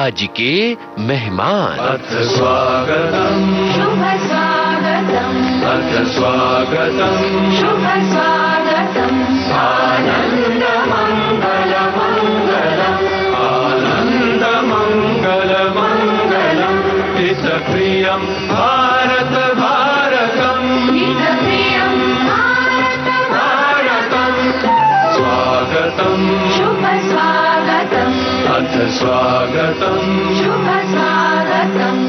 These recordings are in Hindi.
आज के मेहमान। अथ स्वागतम् शुभ स्वागतम् अथ स्वागतम् शुभ स्वागतम् आनन्द मङ्गल मङ्गलम् आनन्द मङ्गल मङ्गलम् हितप्रियं भारत भारतम् हितप्रियं भारत भारतम् स्वागतम् शुभ स्वागतम् अथ स्वागतम् शुभ स्वागतम्।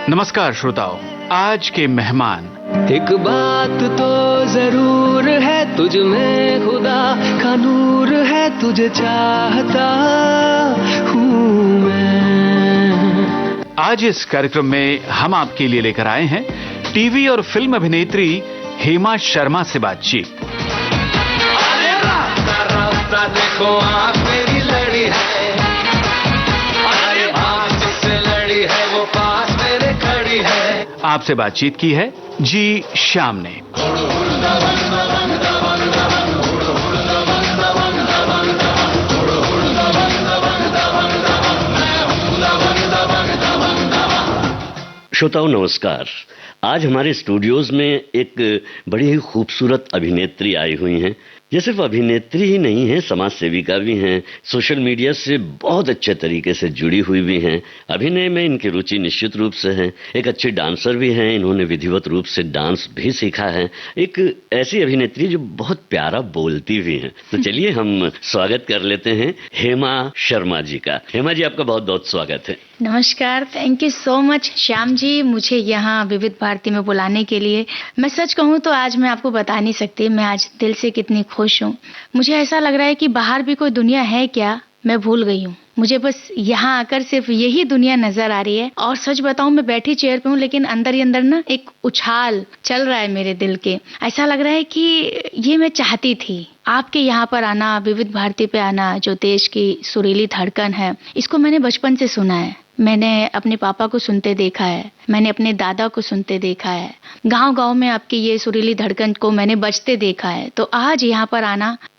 नमस्कार श्रोताओं, आज के मेहमान। एक बात तो जरूर है, तुझ में खुदा का नूर है, तुझे चाहता हूँ मैं। आज इस कार्यक्रम में हम आपके लिए लेकर आए हैं टीवी और फिल्म अभिनेत्री हेमा शर्मा से बातचीत। अरे रास्ता रास्ता देखो आँख मेरी लड़ी है, अरे आँख जिससे लड़ी है वो पास मेरे खड़ी है। आपसे बातचीत की है जी श्याम ने। श्रोताओं नमस्कार। आज हमारे स्टूडियोज में एक बड़ी ही खूबसूरत अभिनेत्री आई हुई हैं। ये सिर्फ अभिनेत्री ही नहीं है, समाज सेविका भी हैं, सोशल मीडिया से बहुत अच्छे तरीके से जुड़ी हुई भी हैं, अभिनय में इनकी रुचि निश्चित रूप से है, एक अच्छी डांसर भी हैं, इन्होंने विधिवत रूप से डांस भी सीखा है, एक ऐसी अभिनेत्री जो बहुत प्यारा बोलती भी हैं। तो चलिए हम स्वागत कर लेते हैं हेमा शर्मा जी का। हेमा जी, आपका बहुत बहुत स्वागत है। नमस्कार, thank you so much Shyam ji, मुझे यहाँ विविध भारती में बुलाने के लिए। मैं सच कहूँ तो आज मैं आपको बता नहीं सकती मैं आज दिल से कितनी खुश हूँ। मुझे ऐसा लग रहा है कि बाहर भी कोई दुनिया है क्या, मैं भूल गई हूँ। मुझे बस यहाँ आकर सिर्फ यही दुनिया नजर आ रही है। और सच बताऊं, मैं बैठी चेयर पे हूँ लेकिन अंदर ही अंदर ना एक उछाल चल रहा है मेरे दिल के। ऐसा लग रहा है कि ये मैं चाहती थी, आपके यहाँ पर आना, विविध भारती पे आना, जो देश की सुरीली धड़कन है, इसको मैंने बचपन से सुना है। मैंने अपने पापा को सुनते देखा है, मैंने अपने दादा को सुनते देखा है, गांव-गांव में आपकी ये सुरीली धड़कन को मैंने बजते देखा है। तो आज यहाँ पर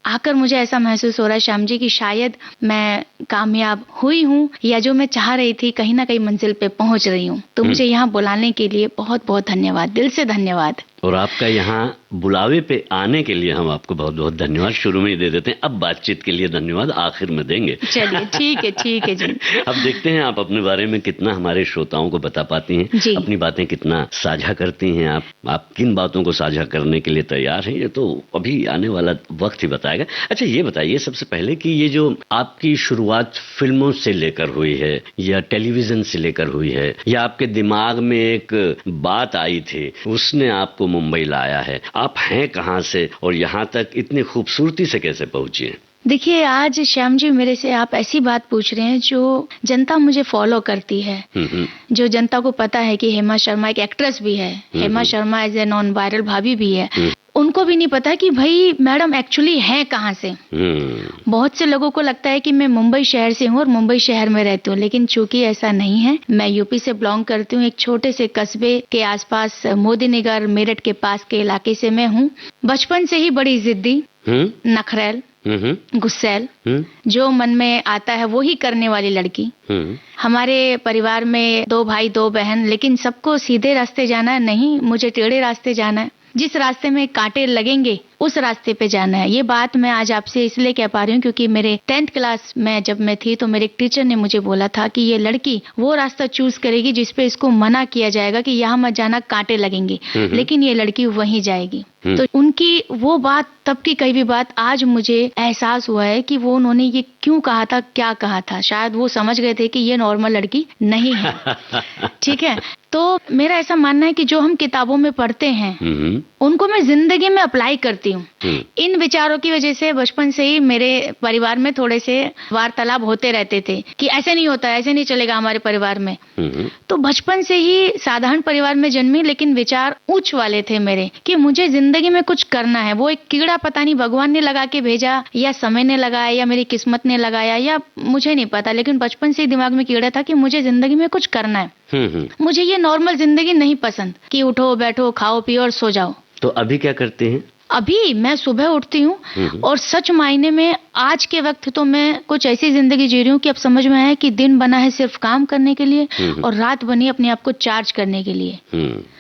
आकर मुझे ऐसा महसूस हो रहा है श्याम जी कि शायद मैं कामयाब हुई हूँ, या जो मैं चाह रही थी कहीं ना कहीं मंजिल पे पहुँच रही हूँ। तो मुझे यहाँ बुलाने के लिए बहुत बहुत धन्यवाद, दिल से धन्यवाद। और आपका यहाँ बुलावे पे आने के लिए हम आपको बहुत बहुत धन्यवाद शुरू में ही दे देते हैं। अब बातचीत के लिए धन्यवाद आखिर में देंगे। चलिए ठीक है जी। अब देखते हैं आप अपने बारे में कितना हमारे श्रोताओं को बता पाती हैं, अपनी बातें कितना साझा करती हैं। आप किन बातों को साझा करने के लिए तैयार हैं, ये तो अभी आने वाला वक्त ही बताएगा। अच्छा, ये बताइए सबसे पहले कि ये जो आपकी शुरुआत फिल्मों से लेकर हुई है, या टेलीविजन से लेकर हुई है, या आपके दिमाग में एक बात आई थी उसने आपको मुंबई लाया है, आप हैं कहाँ से और यहाँ तक इतनी खूबसूरती से कैसे पहुंची हैं? देखिए, आज श्याम जी मेरे से आप ऐसी बात पूछ रहे हैं जो जनता मुझे फॉलो करती है, जो जनता को पता है कि हेमा शर्मा एक एक्ट्रेस भी है, Hema Sharma as a non viral भाभी भी है। उनको भी नहीं पता कि भाई मैडम एक्चुअली है कहाँ से। बहुत से लोगों को लगता है कि मैं मुंबई शहर से हूँ और मुंबई शहर में रहती हूँ, लेकिन चूंकि ऐसा नहीं है। मैं यूपी से बिलोंग करती हूँ, एक छोटे से कस्बे के आसपास, मोदीनगर मेरठ के पास के इलाके से मैं हूँ। बचपन से ही बड़ी जिद्दी, नखरेल, गुस्सैल, जो मन में आता है वो ही करने वाली लड़की। हमारे परिवार में 2 भाई 2 बहन, लेकिन सबको सीधे रास्ते जाना है नहीं, मुझे टेढ़े रास्ते जाना है। जिस रास्ते में कांटे लगेंगे उस रास्ते पे जाना है। ये बात मैं आज आपसे इसलिए कह पा रही हूँ क्योंकि मेरे 10th क्लास में जब मैं थी तो मेरे एक टीचर ने मुझे बोला था कि ये लड़की वो रास्ता चूज करेगी जिसपे इसको मना किया जाएगा कि यहाँ मत जाना, कांटे लगेंगे, लेकिन ये लड़की वहीं जाएगी। तो उनकी वो बात, तब की कही भी बात, आज मुझे एहसास हुआ है कि वो उन्होंने ये क्यों कहा था, क्या कहा था। शायद वो समझ गए थे कि ये नॉर्मल लड़की नहीं है। ठीक है, तो मेरा ऐसा मानना है कि जो हम किताबों में पढ़ते हैं उनको मैं जिंदगी में अप्लाई करती हूँ। इन विचारों की वजह से बचपन से ही मेरे परिवार में थोड़े से वार्तालाप होते रहते थे कि ऐसे नहीं होता, ऐसे नहीं चलेगा हमारे परिवार में। तो बचपन से ही साधारण परिवार में जन्मी, लेकिन विचार उच्च वाले थे मेरे कि मुझे जिंदगी में कुछ करना है। वो एक कीड़ा पता नहीं भगवान ने लगा के भेजा, या समय ने लगाया, या मेरी किस्मत ने लगाया, या मुझे नहीं पता, लेकिन बचपन से ही दिमाग में कीड़ा था कि मुझे जिंदगी में कुछ करना है। मुझे ये नॉर्मल जिंदगी नहीं पसंद कि उठो बैठो खाओ पियो और सो जाओ। तो अभी क्या करते हैं? अभी मैं सुबह उठती हूँ और सच मायने में आज के वक्त तो मैं कुछ ऐसी जिंदगी जी रही हूँ कि अब समझ में आया कि दिन बना है सिर्फ काम करने के लिए और रात बनी अपने आप को चार्ज करने के लिए।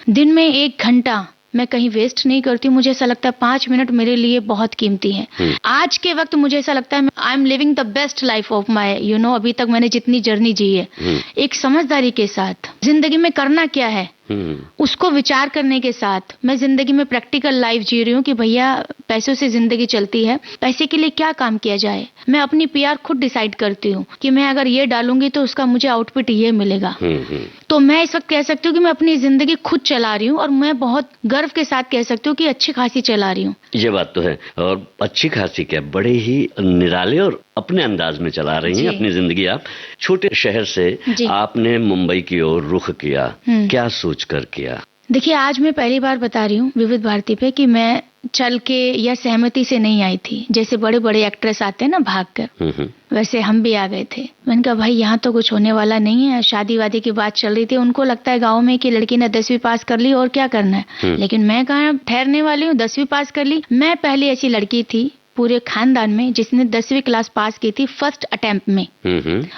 दिन में 1 घंटा मैं कहीं वेस्ट नहीं करती हूँ। मुझे ऐसा लगता है 5 मिनट मेरे लिए बहुत कीमती है। आज के वक्त मुझे ऐसा लगता है I am living the best life of my अभी तक मैंने जितनी जर्नी जी है एक समझदारी के साथ जिंदगी में करना क्या है उसको विचार करने के साथ मैं जिंदगी में प्रैक्टिकल लाइफ जी रही हूँ कि भैया पैसों से जिंदगी चलती है, पैसे के लिए क्या काम किया जाए। मैं अपनी पीआर खुद डिसाइड करती हूँ कि मैं अगर ये डालूंगी तो उसका मुझे आउटपुट ये मिलेगा। तो मैं इस वक्त कह सकती हूँ कि मैं अपनी जिंदगी खुद चला रही हूँ और मैं बहुत गर्व के साथ कह सकती हूँ कि अच्छी खासी चला रही हूँ। ये बात तो है। और अच्छी खासी क्या, बड़े ही निराले और अपने अंदाज में चला रही हैं अपनी जिंदगी। आप छोटे शहर से आपने मुंबई की ओर रुख किया, क्या सोच कर किया? देखिए, आज मैं पहली बार बता रही हूँ विविध भारती पे कि मैं चल के या सहमति से नहीं आई थी। जैसे बड़े बड़े एक्ट्रेस आते हैं ना भाग कर, वैसे हम भी आ गए थे। मैंने कहा भाई यहाँ तो कुछ होने वाला नहीं है। शादी वादी की बात चल रही थी। उनको लगता है गाँव में कि लड़की ने 10वीं पास कर ली और क्या करना है, लेकिन मैं कहाँ ठहरने वाली हूँ, 10वीं पास कर ली। मैं पहली ऐसी लड़की थी पूरे खानदान में जिसने 10वीं क्लास पास की थी फर्स्ट अटेम्प्ट में।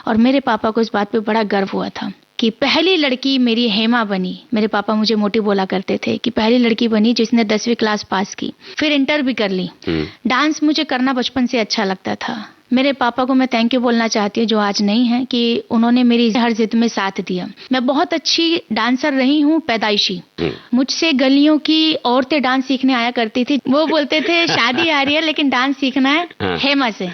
और मेरे पापा को इस बात पे बड़ा गर्व हुआ था कि पहली लड़की मेरी हेमा बनी। मेरे पापा मुझे मोटी बोला करते थे कि पहली लड़की बनी जिसने 10वीं क्लास पास की, फिर इंटर भी कर ली। डांस मुझे करना बचपन से अच्छा लगता था। मेरे पापा को मैं थैंक यू बोलना चाहती हूँ जो आज नहीं है, कि उन्होंने मेरी हर जिद में साथ दिया। मैं बहुत अच्छी डांसर रही हूँ पैदाइशी। मुझसे गलियों की औरतें डांस सीखने आया करती थी। वो बोलते थे शादी आ रही है लेकिन डांस सीखना है हेमा से।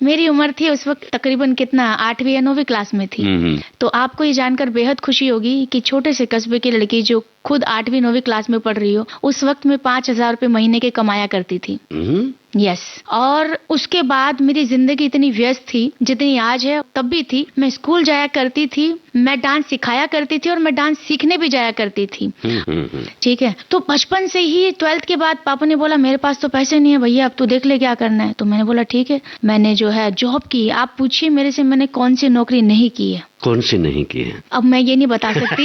मेरी उम्र थी उस वक्त तकरीबन कितना 8वीं या 9वीं क्लास में थी। तो आपको ये जानकर बेहद खुशी होगी कि छोटे से कस्बे की लड़की जो खुद 8वीं 9वीं क्लास में पढ़ रही हो, उस वक्त में 5,000 रुपए महीने के कमाया करती थी। यस। और उसके बाद मेरी जिंदगी इतनी व्यस्त थी जितनी आज है तब भी थी। मैं स्कूल जाया करती थी, मैं डांस सिखाया करती थी और मैं डांस सीखने भी जाया करती थी। ठीक है। तो बचपन से ही 12th के बाद पापा ने बोला मेरे पास तो पैसे नहीं है भैया, अब तू देख ले क्या करना है। तो मैंने बोला ठीक है। मैंने जो है जॉब की। आप पूछिए मेरे से मैंने कौन सी नौकरी नहीं की है। कौन सी नहीं की है? अब मैं ये नहीं बता सकती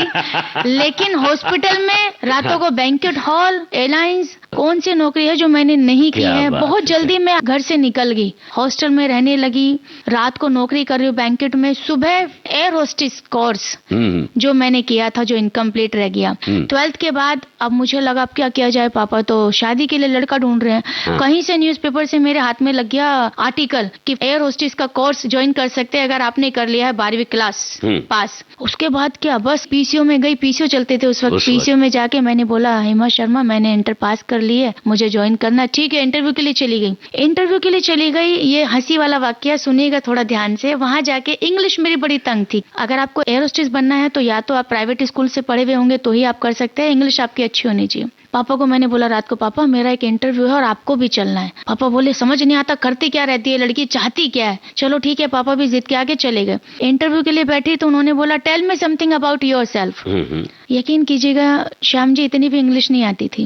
लेकिन हॉस्पिटल में, रातों को बैंक्वेट हॉल, एयरलाइंस, कौन सी नौकरी है जो मैंने नहीं की है। बहुत जल्दी मैं घर से निकल गई, हॉस्टल में रहने लगी, रात को नौकरी कर रही हूँ बैंक्वेट में। सुबह एयर होस्टेस कोर्स जो मैंने किया था जो इनकम्प्लीट रह गया। 12th के बाद अब मुझे लगा अब क्या किया जाए, पापा तो शादी के लिए लड़का ढूंढ रहे हैं। कहीं से न्यूज़पेपर से मेरे हाथ में लग गया आर्टिकल कि एयर होस्टेस का कोर्स ज्वाइन कर सकते हैं अगर आपने कर लिया है 12वीं क्लास पास। उसके बाद क्या, बस पीसीओ में गई। पीसीओ चलते थे उस वक्त। पीसीओ में जाके मैंने बोला हेमा शर्मा मैंने इंटर पास कर ली है, मुझे ज्वाइन करना। ठीक है। इंटरव्यू के लिए चली गई। इंटरव्यू के लिए चली गई। ये हंसी वाला वाकया सुनिएगा थोड़ा ध्यान से। वहां जाके इंग्लिश मेरी बड़ी तंग थी। अगर आपको एयर होस्टेस बनना है तो या तो आप प्राइवेट स्कूल से पढ़े हुए होंगे तो ही आप कर सकते हैं, इंग्लिश आपकी अच्छी होनी चाहिए। पापा को मैंने बोला रात को पापा मेरा एक इंटरव्यू है और आपको भी चलना है। पापा बोले समझ नहीं आता करती क्या रहती है लड़की, चाहती क्या है। चलो ठीक है। पापा भी जिद के आगे चले गए। इंटरव्यू के लिए बैठी तो उन्होंने बोला tell me something about yourself. यकीन कीजिएगा श्याम जी इतनी भी इंग्लिश नहीं आती थी।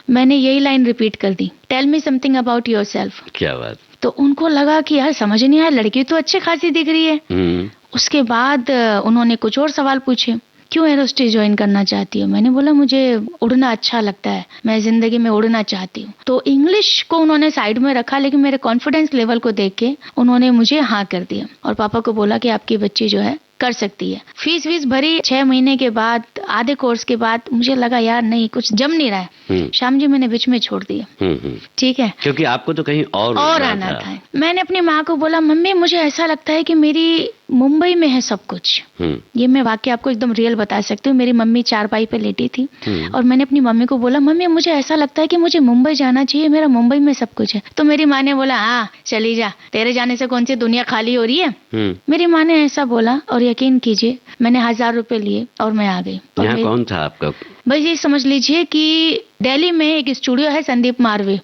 मैंने यही लाइन रिपीट कर दी, tell me something about yourself. क्या बात। तो उनको लगा कि यार समझ नहीं आया, लड़की तो अच्छी खासी दिख रही है। उसके बाद उन्होंने कुछ और सवाल पूछे, क्यों एयर होस्टेस ज्वाइन करना चाहती हो। मैंने बोला मुझे उड़ना अच्छा लगता है, मैं जिंदगी में उड़ना चाहती हूँ। तो इंग्लिश को उन्होंने साइड में रखा लेकिन मेरे कॉन्फिडेंस लेवल को देख के उन्होंने मुझे हाँ कर दिया और पापा को बोला कि आपकी बच्ची जो है कर सकती है। फीस भरी। 6 महीने के बाद, आधे कोर्स के बाद मुझे लगा यार नहीं कुछ जम नहीं रहा है। श्याम जी मैंने बीच में छोड़ दिया। ठीक है। क्योंकि आपको तो कहीं और आना था। मैंने अपनी माँ को बोला मम्मी मुझे ऐसा लगता है कि मेरी मुंबई में है सब कुछ। ये मैं वाकई आपको एकदम रियल बता सकती हूँ। मेरी मम्मी चारपाई पे लेटी थी और मैंने अपनी मम्मी को बोला मम्मी मुझे ऐसा लगता है कि मुझे मुंबई जाना चाहिए, मेरा मुंबई में सब कुछ है। तो मेरी माँ ने बोला हाँ चली जा, तेरे जाने से कौन सी दुनिया खाली हो रही है। मेरी माँ ने ऐसा बोला और यकीन कीजिए मैंने 1000 रुपए लिए और मैं आ गई। यहाँ कौन था आपका? भाई ये समझ लीजिए कि दिल्ली में एक स्टूडियो है संदीप मारवे।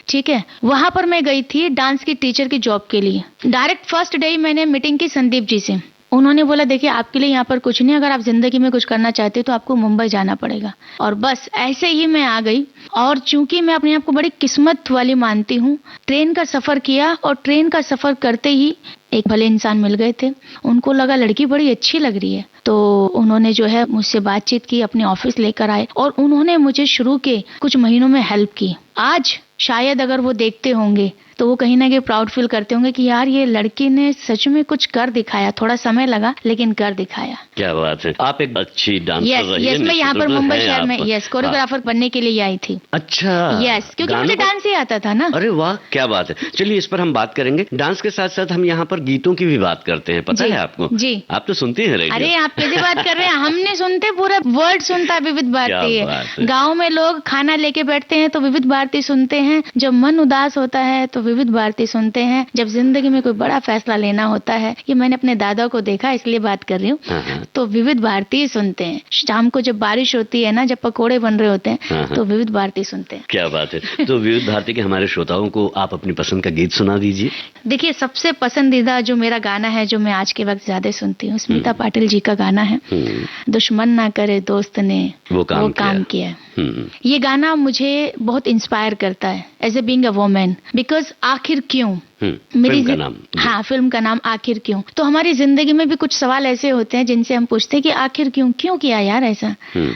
ठीक है। वहां पर मैं गई थी डांस की टीचर की जॉब के लिए। डायरेक्ट फर्स्ट डे मैंने मीटिंग की संदीप जी से उन्होंने बोला देखिए आपके लिए यहाँ पर कुछ नहीं, अगर आप जिंदगी में कुछ करना चाहते हो तो आपको मुंबई जाना पड़ेगा। और बस ऐसे ही मैं आ गई। और चूंकि मैं अपने आप को बड़ी किस्मत वाली मानती हूँ, ट्रेन का सफर किया और ट्रेन का सफर करते ही एक भले इंसान मिल गए थे। उनको लगा लड़की बड़ी अच्छी लग रही है, तो उन्होंने जो है मुझसे बातचीत की, अपने ऑफिस लेकर आए और उन्होंने मुझे शुरू के कुछ महीनों में हेल्प की। आज शायद अगर वो देखते होंगे तो वो कहीं ना कहीं प्राउड फील करते होंगे कि यार ये लड़की ने सच में कुछ कर दिखाया। थोड़ा समय लगा लेकिन कर दिखाया। क्या बात है, आप एक अच्छी डांसर रही हैं। यस, मैं यहाँ पर मुंबई शहर में हाँ। कोरियोग्राफर बनने के लिए आई थी। अच्छा। यस, क्योंकि मुझे डांस ही आता था ना। अरे वाह, क्या बात है। चलिए इस पर हम बात करेंगे। डांस के साथ साथ हम यहाँ पर गीतों की भी बात करते हैं, पता है आपको? जी। आप तो सुनती हैं रेडियो। अरे आप कैसे बात कर रहे हैं, हम नहीं सुनते, पूरा वर्ल्ड सुनता है विविध भारती है। गाँव में लोग खाना लेके बैठते हैं तो विविध भारती सुनते हैं, जब मन उदास होता है तो विविध भारती सुनते हैं, जब जिंदगी में कोई बड़ा फैसला लेना होता है, ये मैंने अपने दादा को देखा इसलिए बात कर रही हूँ, तो विविध भारती सुनते हैं। शाम को जब बारिश होती है ना, जब पकोड़े बन रहे होते हैं तो विविध भारती सुनते हैं। क्या बात है। तो विविध भारती के हमारे श्रोताओं को आप अपनी पसंद का गीत सुना दीजिए। देखिए सबसे पसंदीदा जो मेरा गाना है, जो मैं आज के वक्त ज्यादा सुनती हूँ, स्मिता पाटिल जी का गाना है, दुश्मन ना करे दोस्त ने वो काम किया। ये गाना मुझे बहुत इंस्पायर करता है as a being a woman, because आखिर क्यों। फिल्म का नाम। हाँ, फिल्म का नाम आखिर क्यों। तो हमारी जिंदगी में भी कुछ सवाल ऐसे होते हैं जिनसे हम पूछते हैं कि आखिर क्यों किया यार ऐसा,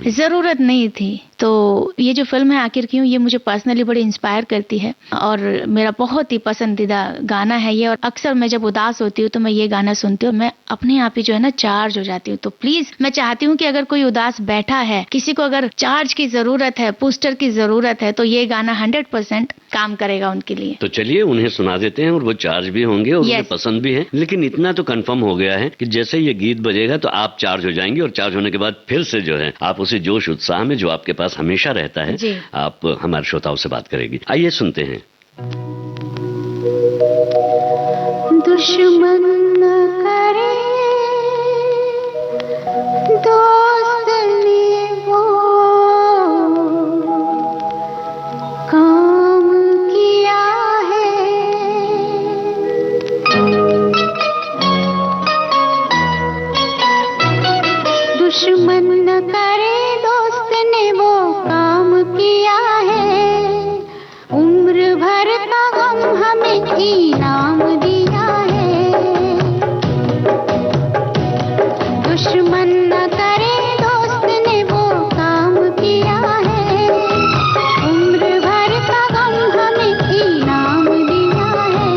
जरूरत नहीं थी। तो ये जो फिल्म है आखिर क्यों, ये मुझे पर्सनली बड़ी इंस्पायर करती है और मेरा बहुत ही पसंदीदा गाना है ये। और अक्सर मैं जब उदास होती हूँ तो मैं ये गाना सुनती हूँ, मैं अपने आप ही जो है ना चार्ज हो जाती हूँ। तो प्लीज मैं चाहती हूँ कि अगर कोई उदास बैठा है, किसी को अगर चार्ज की जरूरत है, बूस्टर की जरूरत है, तो ये गाना 100% काम करेगा उनके लिए। तो चलिए उन्हें सुना देते हैं और वो चार्ज भी होंगे और उन्हें पसंद भी है। लेकिन इतना तो कंफर्म हो गया है कि जैसे ये गीत बजेगा तो आप चार्ज हो जाएंगे और चार्ज होने के बाद फिर से जो है आप उसी जोश उत्साह में जो आपके पास हमेशा रहता है, आप हमारे श्रोताओं से बात करेगी। आइए सुनते हैं। दुश्मन न करे दोस्त ने वो काम किया है, दुश्मन न करे दोस्त ने वो काम किया है, उम्र भर का गम हमें इनाम दिया है, दुश्मन न करे दोस्त ने वो काम किया है, उम्र भर का गम हमें इनाम दिया है।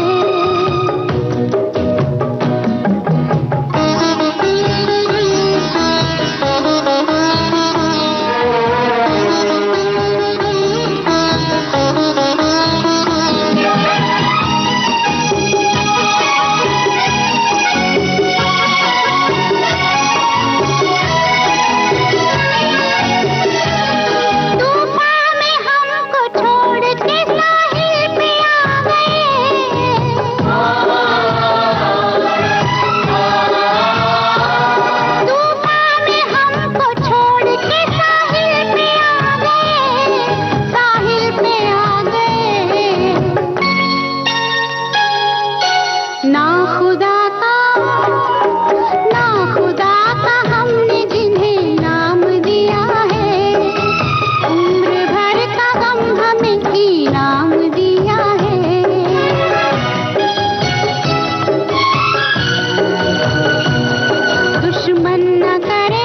तूफान में हमको छोड़ के साहिल पे आ गए, तूफान में हमको छोड़ के साहिल पे आ गए, साहिल पे आ गए। ना खुदा का हमने जिन्हें नाम दिया है, उम्र भर का गम हमें इनाम दिया है, दुश्मन न करे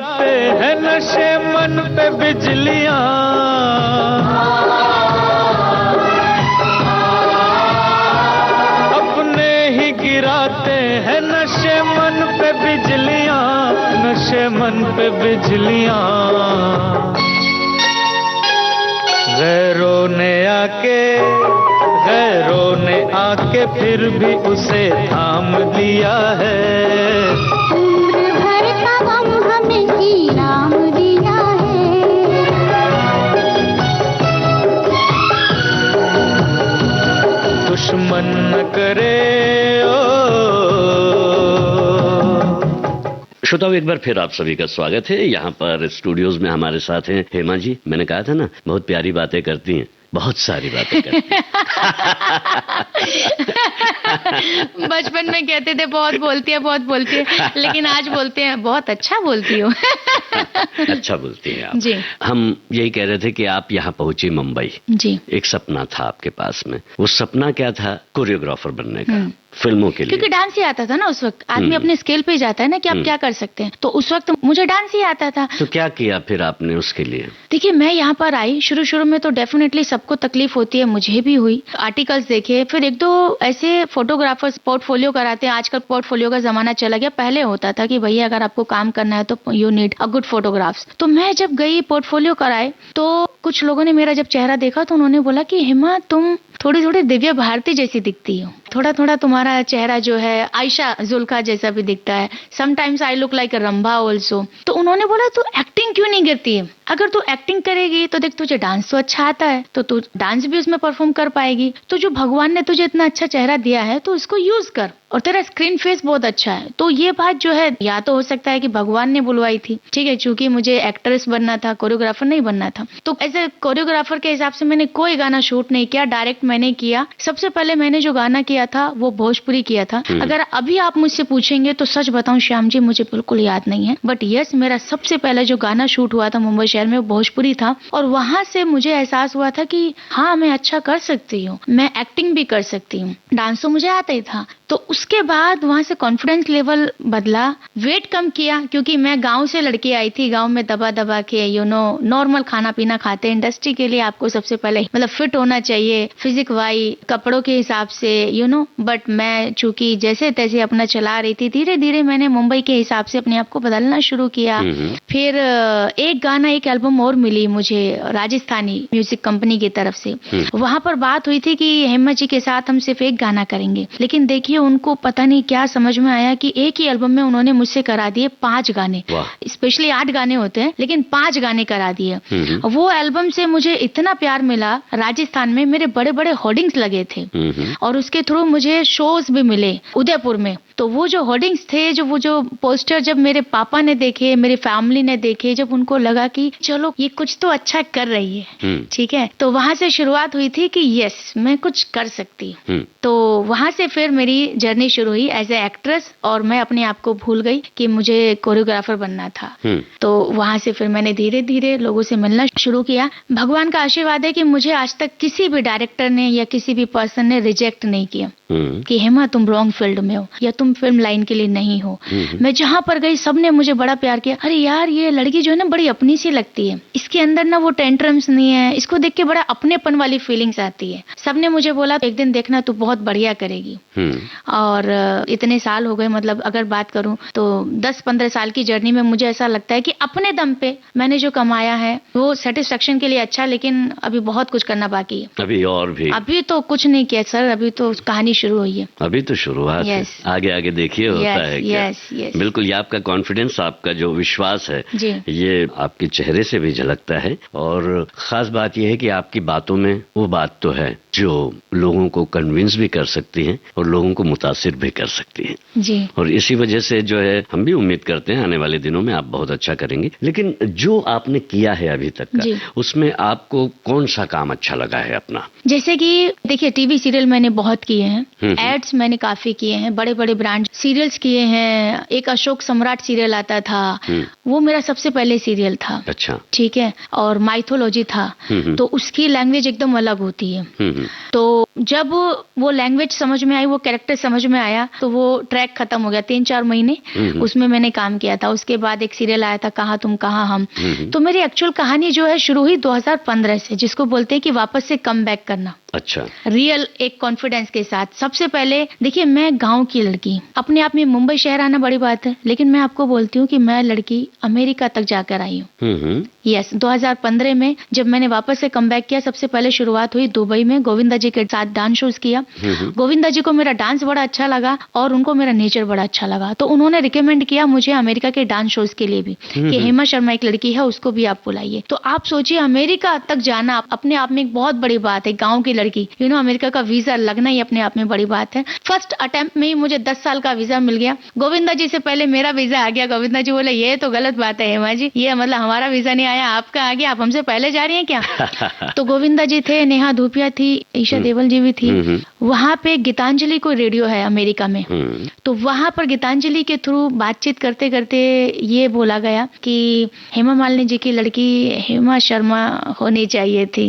गिराते हैं नशे मन पे बिजलियां, अपने ही गिराते हैं नशे मन पे बिजलियां, नशे मन पे बिजलियां। गैरों ने आके फिर भी उसे थाम लिया है। उम्र भर का गम हमें इनाम दिया है। दुश्मन न करे श्रोताओं, एक बार फिर आप सभी का स्वागत है। यहाँ पर स्टूडियोज में हमारे साथ हैं हेमा जी। मैंने कहा था ना, बहुत प्यारी बातें करती हैं, बहुत सारी बातें करती हैं। बचपन में कहते थे बहुत बोलती है, लेकिन आज बोलते हैं बहुत अच्छा बोलती हो। अच्छा बोलती हैं आप जी। हम यही कह रहे थे कि आप यहाँ पहुंची मुंबई, जी, एक सपना था आपके पास में। वो सपना क्या था? कोरियोग्राफर बनने का, फिल्मों के लिए। क्योंकि डांस ही आता था ना उस वक्त। आदमी अपने स्केल पे जाता है ना कि आप क्या कर सकते हैं, तो उस वक्त मुझे डांस ही आता था। तो क्या किया फिर आपने उसके लिए? देखिए, मैं यहाँ पर आई, शुरू में तो डेफिनेटली सबको तकलीफ होती है, मुझे भी हुई। आर्टिकल्स देखे, फिर एक दो ऐसे फोटोग्राफर्स पोर्टफोलियो कराते हैं। आजकल पोर्टफोलियो का जमाना चला गया। पहले होता था कि भैया अगर आपको काम करना है तो you need a good photographs. तो मैं जब गई पोर्टफोलियो कराए, तो कुछ लोगों ने मेरा जब चेहरा देखा तो उन्होंने बोला कि हेमा, तुम थोड़ी दिव्या भारती जैसी दिखती हो, थोड़ा तुम्हारा चेहरा जो है आयशा जुल्का जैसा भी दिखता है। Sometimes I look like Rambha also. तो उन्होंने बोला, तू एक्टिंग क्यों नहीं करती है? अगर तू एक्टिंग करेगी तो देख, तुझे डांस तो अच्छा आता है, तो तू डांस भी उसमें परफॉर्म कर पाएगी। तो जो भगवान ने तुझे इतना अच्छा चेहरा दिया है तो उसको यूज कर, और तेरा स्क्रीन फेस बहुत अच्छा है। तो ये बात जो है, या तो हो सकता है कि भगवान ने बुलवाई थी, ठीक है, चूंकि मुझे एक्ट्रेस बनना था, कोरियोग्राफर नहीं बनना था। तो ऐसे कोरियोग्राफर के हिसाब से मैंने कोई गाना शूट नहीं किया, डायरेक्ट मैंने किया। सबसे पहले मैंने जो गाना किया था वो भोजपुरी किया था। अगर अभी आप मुझसे पूछेंगे तो सच बताऊं श्याम जी, मुझे बिल्कुल याद नहीं है, बट यस, मेरा सबसे पहले जो गाना शूट हुआ था मुंबई शहर में वो भोजपुरी था। और वहां से मुझे एहसास हुआ था कि हाँ, मैं अच्छा कर सकती हूँ, मैं एक्टिंग भी कर सकती हूँ, डांस तो मुझे आता ही था। तो उसके बाद वहां से कॉन्फिडेंस लेवल बदला, वेट कम किया, क्योंकि मैं गांव से लड़की आई थी। गांव में दबा के नॉर्मल खाना पीना खाते। इंडस्ट्री के लिए आपको सबसे पहले मतलब फिट होना चाहिए, फिजिक वाइज, कपड़ों के हिसाब से, बट मैं चूंकि जैसे तैसे अपना चला रही थी, धीरे धीरे मैंने मुंबई के हिसाब से अपने आप को बदलना शुरू किया। फिर एक गाना, एक एल्बम और मिली मुझे राजस्थानी म्यूजिक कंपनी की तरफ से। वहां पर बात हुई थी कि हेमा जी के साथ हम सिर्फ एक गाना करेंगे, लेकिन देखिए उनको पता नहीं क्या समझ में आया कि एक ही एल्बम में उन्होंने मुझसे करा दिए 5 गाने। स्पेशली 8 गाने होते हैं, लेकिन 5 गाने करा दिए। वो एल्बम से मुझे इतना प्यार मिला। राजस्थान में मेरे बड़े बड़े होर्डिंग्स लगे थे और उसके थ्रू मुझे शोज भी मिले उदयपुर में। तो वो जो होर्डिंग्स थे, वो जो पोस्टर जब मेरे पापा ने देखे, मेरी फैमिली ने देखे, जब उनको लगा कि चलो ये कुछ तो अच्छा कर रही है, ठीक है, तो वहां से शुरुआत हुई थी कि यस, मैं कुछ कर सकती हूँ। तो वहां से फिर मेरी जर्नी शुरू हुई एज ए एक्ट्रेस, और मैं अपने आप को भूल गई कि मुझे कोरियोग्राफर बनना था। तो वहां से फिर मैंने धीरे धीरे लोगों से मिलना शुरू किया। भगवान का आशीर्वाद है कि मुझे आज तक किसी भी डायरेक्टर ने या किसी भी पर्सन ने रिजेक्ट नहीं किया कि हेमा तुम रॉन्ग फील्ड में हो या तुम फिल्म लाइन के लिए नहीं हो। मैं जहां पर गई सबने मुझे बड़ा प्यार किया। अरे यार, ये लड़की जो है ना बड़ी अपनी सी लगती है, इसके अंदर ना वो टेंट्रम्स नहीं है, इसको देख के बड़ा अपनेपन वाली फीलिंग्स आती है। सबने मुझे बोला एक दिन देखना तू बहुत बढ़िया करेगी। और इतने साल हो गए, मतलब अगर बात करूं तो 10-15 साल की जर्नी में मुझे ऐसा लगता है कि अपने दम पे मैंने जो कमाया है वो सेटिस्फेक्शन के लिए अच्छा, लेकिन अभी बहुत कुछ करना बाकी है। अभी तो कुछ नहीं किया सर, अभी तो कहानी शुरू हुई है, अभी तो शुरुआत है। आगे आगे देखिए होता है क्या। बिल्कुल, ये आपका कॉन्फिडेंस, आपका जो विश्वास है, ये आपके चेहरे से भी झलकता है। और खास बात यह है कि आपकी बातों में वो बात तो है जो लोगों को कन्विंस भी कर सकती है और लोगों को मुतासिर भी कर सकती है जी। और इसी वजह से जो है हम भी उम्मीद करते हैं आने वाले दिनों में आप बहुत अच्छा करेंगे। लेकिन जो आपने किया है अभी तक का, उसमें आपको कौन सा काम अच्छा लगा है अपना? जैसे कि देखिए, टीवी सीरियल मैंने बहुत किए हैं, एड्स मैंने काफी किए हैं, बड़े बड़े ब्रांड सीरियल्स किए हैं। एक अशोक सम्राट सीरियल आता था, वो मेरा सबसे पहले सीरियल था। अच्छा, ठीक है। और माइथोलॉजी था, तो उसकी लैंग्वेज एकदम अलग होती है। तो जब वो लैंग्वेज समझ में आई, वो कैरेक्टर समझ में आया, तो वो ट्रैक खत्म हो गया। 3-4 महीने उसमें मैंने काम किया था। उसके बाद एक सीरियल आया था, कहाँ तुम कहाँ हम। तो मेरी एक्चुअल कहानी जो है शुरू हुई 2015 से, जिसको बोलते हैं कि वापस से कम बैक करना। अच्छा। रियल एक कॉन्फिडेंस के साथ। सबसे पहले देखिए, मैं गांव की लड़की, अपने आप में मुंबई शहर आना बड़ी बात है, लेकिन मैं आपको बोलती हूँ कि मैं लड़की अमेरिका तक जाकर आई हूँ। यस, 2015 में जब मैंने वापस से कम बैक किया, सबसे पहले शुरुआत हुई दुबई में। गोविंदा जी के साथ डांस शोज किया। गोविंदा जी को मेरा डांस बड़ा अच्छा लगा और उनको मेरा नेचर बड़ा अच्छा लगा, तो उन्होंने रिकमेंड किया मुझे अमेरिका के डांस शोज के लिए भी कि हेमा शर्मा एक लड़की है, उसको भी आप बुलाइए। तो आप सोचिए, अमेरिका तक जाना अपने आप में एक बहुत बड़ी बात है। गाँव की लड़की, अमेरिका का वीजा लगना ही अपने आप में बड़ी बात है। फर्स्ट अटेम्प्ट में ही मुझे 10 साल का वीजा मिल गया। गोविंदा जी से पहले मेरा वीजा आ गया। गोविंदा जी बोले, ये तो गलत बात है हेमा जी, ये मतलब हमारा वीजा नहीं आया, आपका आ गया, आप हमसे पहले जा रही हैं क्या? तो गोविंदा जी थे, नेहा धूपिया थी, ईशा देवल जी भी थी। वहां पे गीतांजलि को रेडियो है अमेरिका में, तो वहां पर गीतांजलि के थ्रू बातचीत करते करते ये बोला गया कि हेमा मालिनी जी की लड़की हेमा शर्मा होनी चाहिए थी,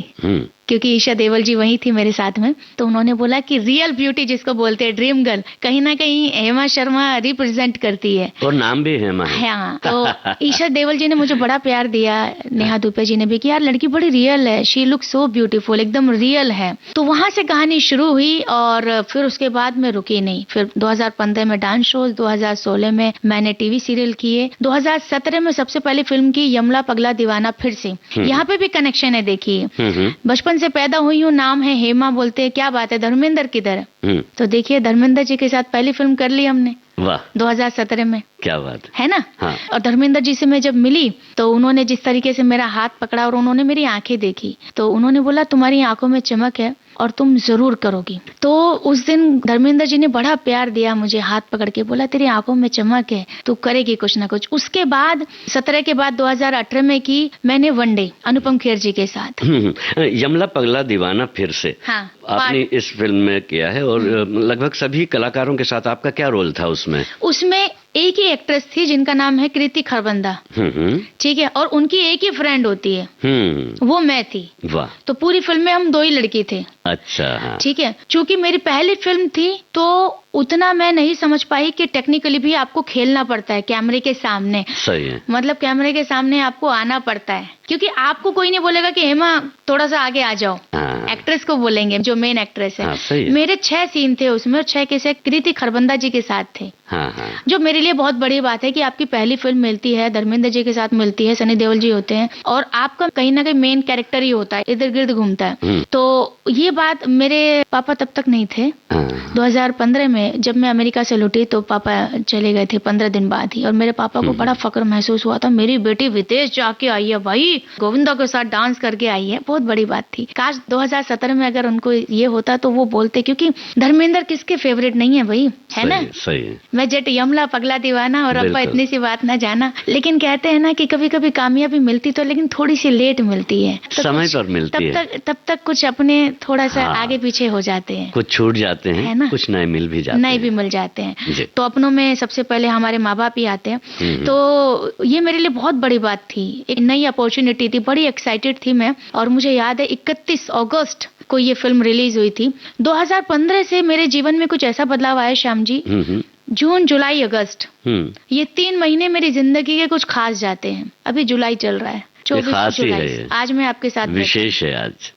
क्योंकि ईशा देवल जी वही थी मेरे साथ में। तो उन्होंने बोला कि रियल ब्यूटी जिसको बोलते हैं, ड्रीम गर्ल, कहीं ना कहीं हेमा शर्मा रिप्रेजेंट करती है, और नाम भी हेमा है। हाँ, तो ईशा देवल जी ने मुझे बड़ा प्यार दिया, नेहा धूपिया जी ने भी, कि यार लड़की बड़ी रियल है, शी लुक सो ब्यूटीफुल, एकदम रियल है। तो वहां से कहानी शुरू हुई और फिर उसके बाद मैं रुकी नहीं। फिर 2015 में डांस शोज, 2016 में मैंने टीवी सीरियल किए, 2017 में सबसे पहली फिल्म की यमला पगला दीवाना फिर से। यहाँ पे भी कनेक्शन है, देखिए बचपन से पैदा हुई हूँ, नाम है हेमा, बोलते हैं क्या बात है धर्मेंद्र किधर है? तो देखिए धर्मेंद्र जी के साथ पहली फिल्म कर ली हमने। वाह, 2017 में। क्या बात है ना? हाँ। और धर्मेंद्र जी से मैं जब मिली तो उन्होंने जिस तरीके से मेरा हाथ पकड़ा और उन्होंने मेरी आंखें देखी, तो उन्होंने बोला तुम्हारी आंखों में चमक है और तुम जरूर करोगी। तो उस दिन धर्मेंद्र जी ने बड़ा प्यार दिया मुझे, हाथ पकड़ के बोला तेरी आंखों में चमक है, तू करेगी कुछ ना कुछ। उसके बाद 17 के बाद 2018 में की मैंने वनडे अनुपम खेर जी के साथ। यमला पगला दीवाना फिर से। हाँ, आपने इस फिल्म में किया है और लगभग सभी कलाकारों के साथ आपका क्या रोल था उसमें? उसमें एक ही एक्ट्रेस थी जिनका नाम है कृति खरबंदा, ठीक है, और उनकी एक ही फ्रेंड होती है, वो मैं थी। वाह। तो पूरी फिल्म में हम 2 ही लड़की थे। अच्छा। हाँ। ठीक है, चूंकि मेरी पहली फिल्म थी तो उतना मैं नहीं समझ पाई कि टेक्निकली भी आपको खेलना पड़ता है कैमरे के सामने। सही है। मतलब कैमरे के सामने आपको आना पड़ता है, क्योंकि आपको कोई नहीं बोलेगा कि हेमा थोड़ा सा आगे आ जाओ। हाँ। एक्ट्रेस को बोलेंगे, जो मेन एक्ट्रेस है। हाँ, सही है। मेरे 6 सीन थे उसमें और 6 के 6 कृति खरबंदा जी के साथ थे। हाँ, हाँ। जो मेरे लिए बहुत बड़ी बात है कि आपकी पहली फिल्म मिलती है, धर्मेंद्र जी के साथ मिलती है, सनी देओल जी होते हैं और आपका कहीं ना कहीं मेन कैरेक्टर ही होता है, इधर गिर्द घूमता है। तो ये बात मेरे पापा तब तक नहीं थे। 2015 में जब मैं अमेरिका से लौटी तो पापा चले गए थे 15 दिन बाद ही, और मेरे पापा को बड़ा फक्र महसूस हुआ था, मेरी बेटी विदेश जाके आई है भाई, गोविंदा के साथ डांस करके आई है, बहुत बड़ी बात थी। काश 2017 में अगर उनको ये होता तो वो बोलते, क्योंकि धर्मेंद्र किसके फेवरेट नहीं है भाई, है ना? सही है। मैं जट यमला पगला दीवाना और अब्बा इतनी सी बात ना जाना, लेकिन कहते हैं ना कि कभी कभी कामयाबी मिलती तो लेकिन थोड़ी सी लेट मिलती है, तो समय पर मिलती है, तब तक कुछ अपने थोड़ा सा आगे पीछे हो जाते हैं, कुछ छूट जाते हैं, है ना? कुछ नए मिल भी जाते हैं, नए भी मिल जाते हैं। तो अपनों में सबसे पहले हमारे माँ बाप ही आते हैं। तो ये मेरे लिए बहुत बड़ी बात थी, एक नई अपॉर्चुनिटी थी, बड़ी एक्साइटेड थी मैं। और मुझे याद है 31 अगस्त को ये फिल्म रिलीज हुई थी। 2015 से मेरे जीवन में कुछ ऐसा बदलाव आया श्याम जी, जून जुलाई अगस्त, ये 3 महीने मेरी जिंदगी के कुछ खास जाते हैं। अभी जुलाई चल रहा है, 24 जुलाई, आज मैं आपके साथ विशेष है आज।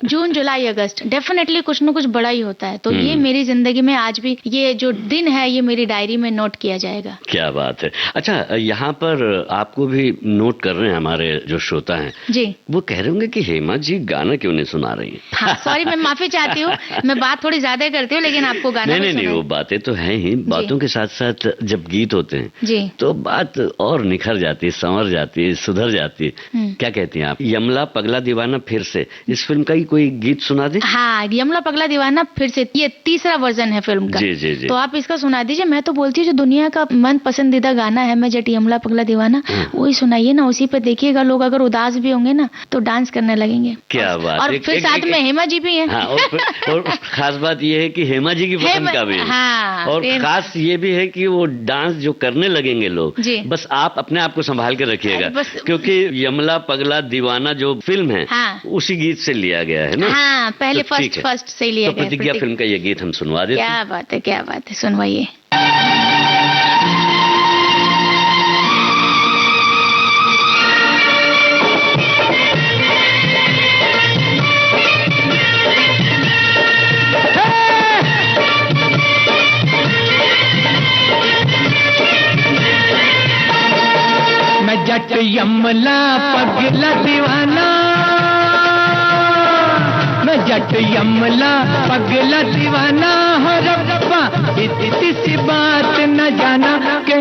जून जुलाई अगस्त डेफिनेटली कुछ न कुछ बड़ा ही होता है। तो ये मेरी जिंदगी में आज भी ये जो दिन है ये मेरी डायरी में नोट किया जाएगा। क्या बात है। अच्छा, यहाँ पर आपको भी नोट कर रहे हैं हमारे जो श्रोता हैं जी, वो कह रहे होंगे कि हेमा जी गाना क्यों नहीं सुना रही है? हाँ, सॉरी, मैं माफी चाहती हूँ, मैं बात थोड़ी ज्यादा करती हूँ, लेकिन आपको गाना नहीं, वो बातें तो है ही, बातों के साथ साथ जब गीत होते हैं जी तो बात और निखर जाती है, संवर जाती है, सुधर जाती है। क्या कहती हैं आप? यमला पगला दीवाना फिर से, इस फिल्म का ही कोई गीत सुना दे। हाँ, यमला पगला दीवाना फिर से, ये 3रा वर्जन है फिल्म का। जी। तो आप इसका सुना दीजिए। मैं तो बोलती हूँ जो दुनिया का मन पसंदीदा गाना है, मैं जट यमला पगला दीवाना, वही सुनाइए ना, उसी पे देखिएगा लोग अगर उदास भी होंगे ना तो डांस करने लगेंगे। क्या बात। और फिर साथ में हेमा जी भी है। और खास बात ये है कि हेमा जी की पसंद का भी है। हाँ, और खास ये भी है कि वो डांस जो करने लगेंगे लोग, बस आप अपने आप को संभाल के रखिएगा, क्योंकि यमला पगला दीवाना जो फिल्म है, हाँ। उसी गीत से लिया गया है ना? हाँ, पहले तो ठीक है। फर्स्ट से लिया तो गया। प्रतिज्ञा फिल्म का ये गीत हम सुनवा देते हैं। क्या बात है, सुनवाइए। मैं जट यमला पगला दीवाना, मैं जट यमला पगला दीवाना हो रब्बा, इतनी सी बात न जाना के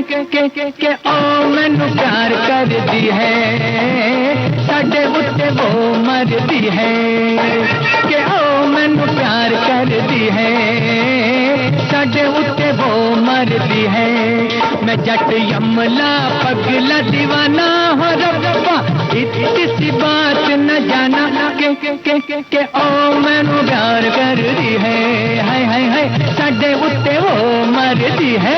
ओ मैनू प्यार कर दी है, साडे उत्ते वो मर दी है, के ओ मैनू प्यार कर दी है, साडे उत्ते वो मर दी है। मैं जट यमला पगला दीवाना हो रब्बा, इतनी सी बात न जाना के ओ मैनू प्यार कर दी है, हाय हाय हाय साडे उत्ते वो मर दी है।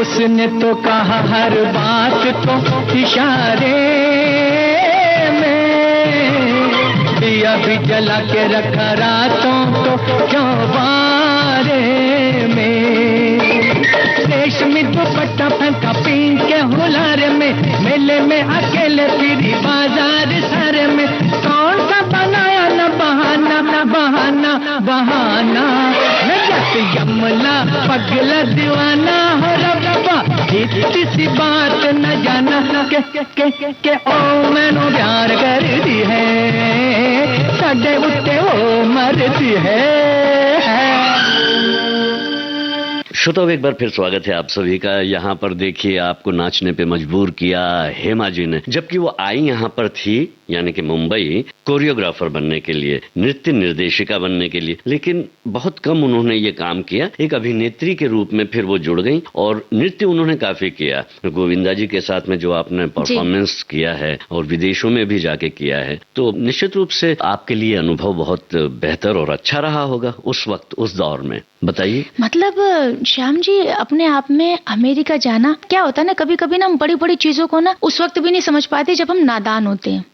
उसने तो कहा हर बात को इशारे में, दिया भी जला के रखा रातों को चौबारे में, रेशमी दुपट्टा पहनता पिंक के हुलारे में, मेले में अकेले फिरी बाजार सारे में, कौन सा बनाया न बहाना न बहाना बहाना। मैं जट यमला पगला दीवाना हो रब्बा, इतनी सी बात न जाना के ओ मैनू प्यार कर दी है, साडे उत्ते वो मर दी है। श्रोताओं, एक बार फिर स्वागत है आप सभी का। यहाँ पर देखिए, आपको नाचने पे मजबूर किया हेमा जी ने, जबकि वो आई यहाँ पर थी यानी कि मुंबई कोरियोग्राफर बनने के लिए, नृत्य निर्देशिका बनने के लिए, लेकिन बहुत कम उन्होंने ये काम किया। एक अभिनेत्री के रूप में फिर वो जुड़ गई और नृत्य उन्होंने काफी किया। गोविंदा जी के साथ में जो आपने परफॉर्मेंस किया है और विदेशों में भी जाके किया है, तो निश्चित रूप से आपके लिए अनुभव बहुत बेहतर और अच्छा रहा होगा उस वक्त, उस दौर में। बताइए। मतलब श्याम जी, अपने आप में अमेरिका जाना, क्या होता है ना, कभी कभी ना हम बड़ी बड़ी चीजों को ना उस वक्त भी नहीं समझ पाते जब हम नादान होते हैं।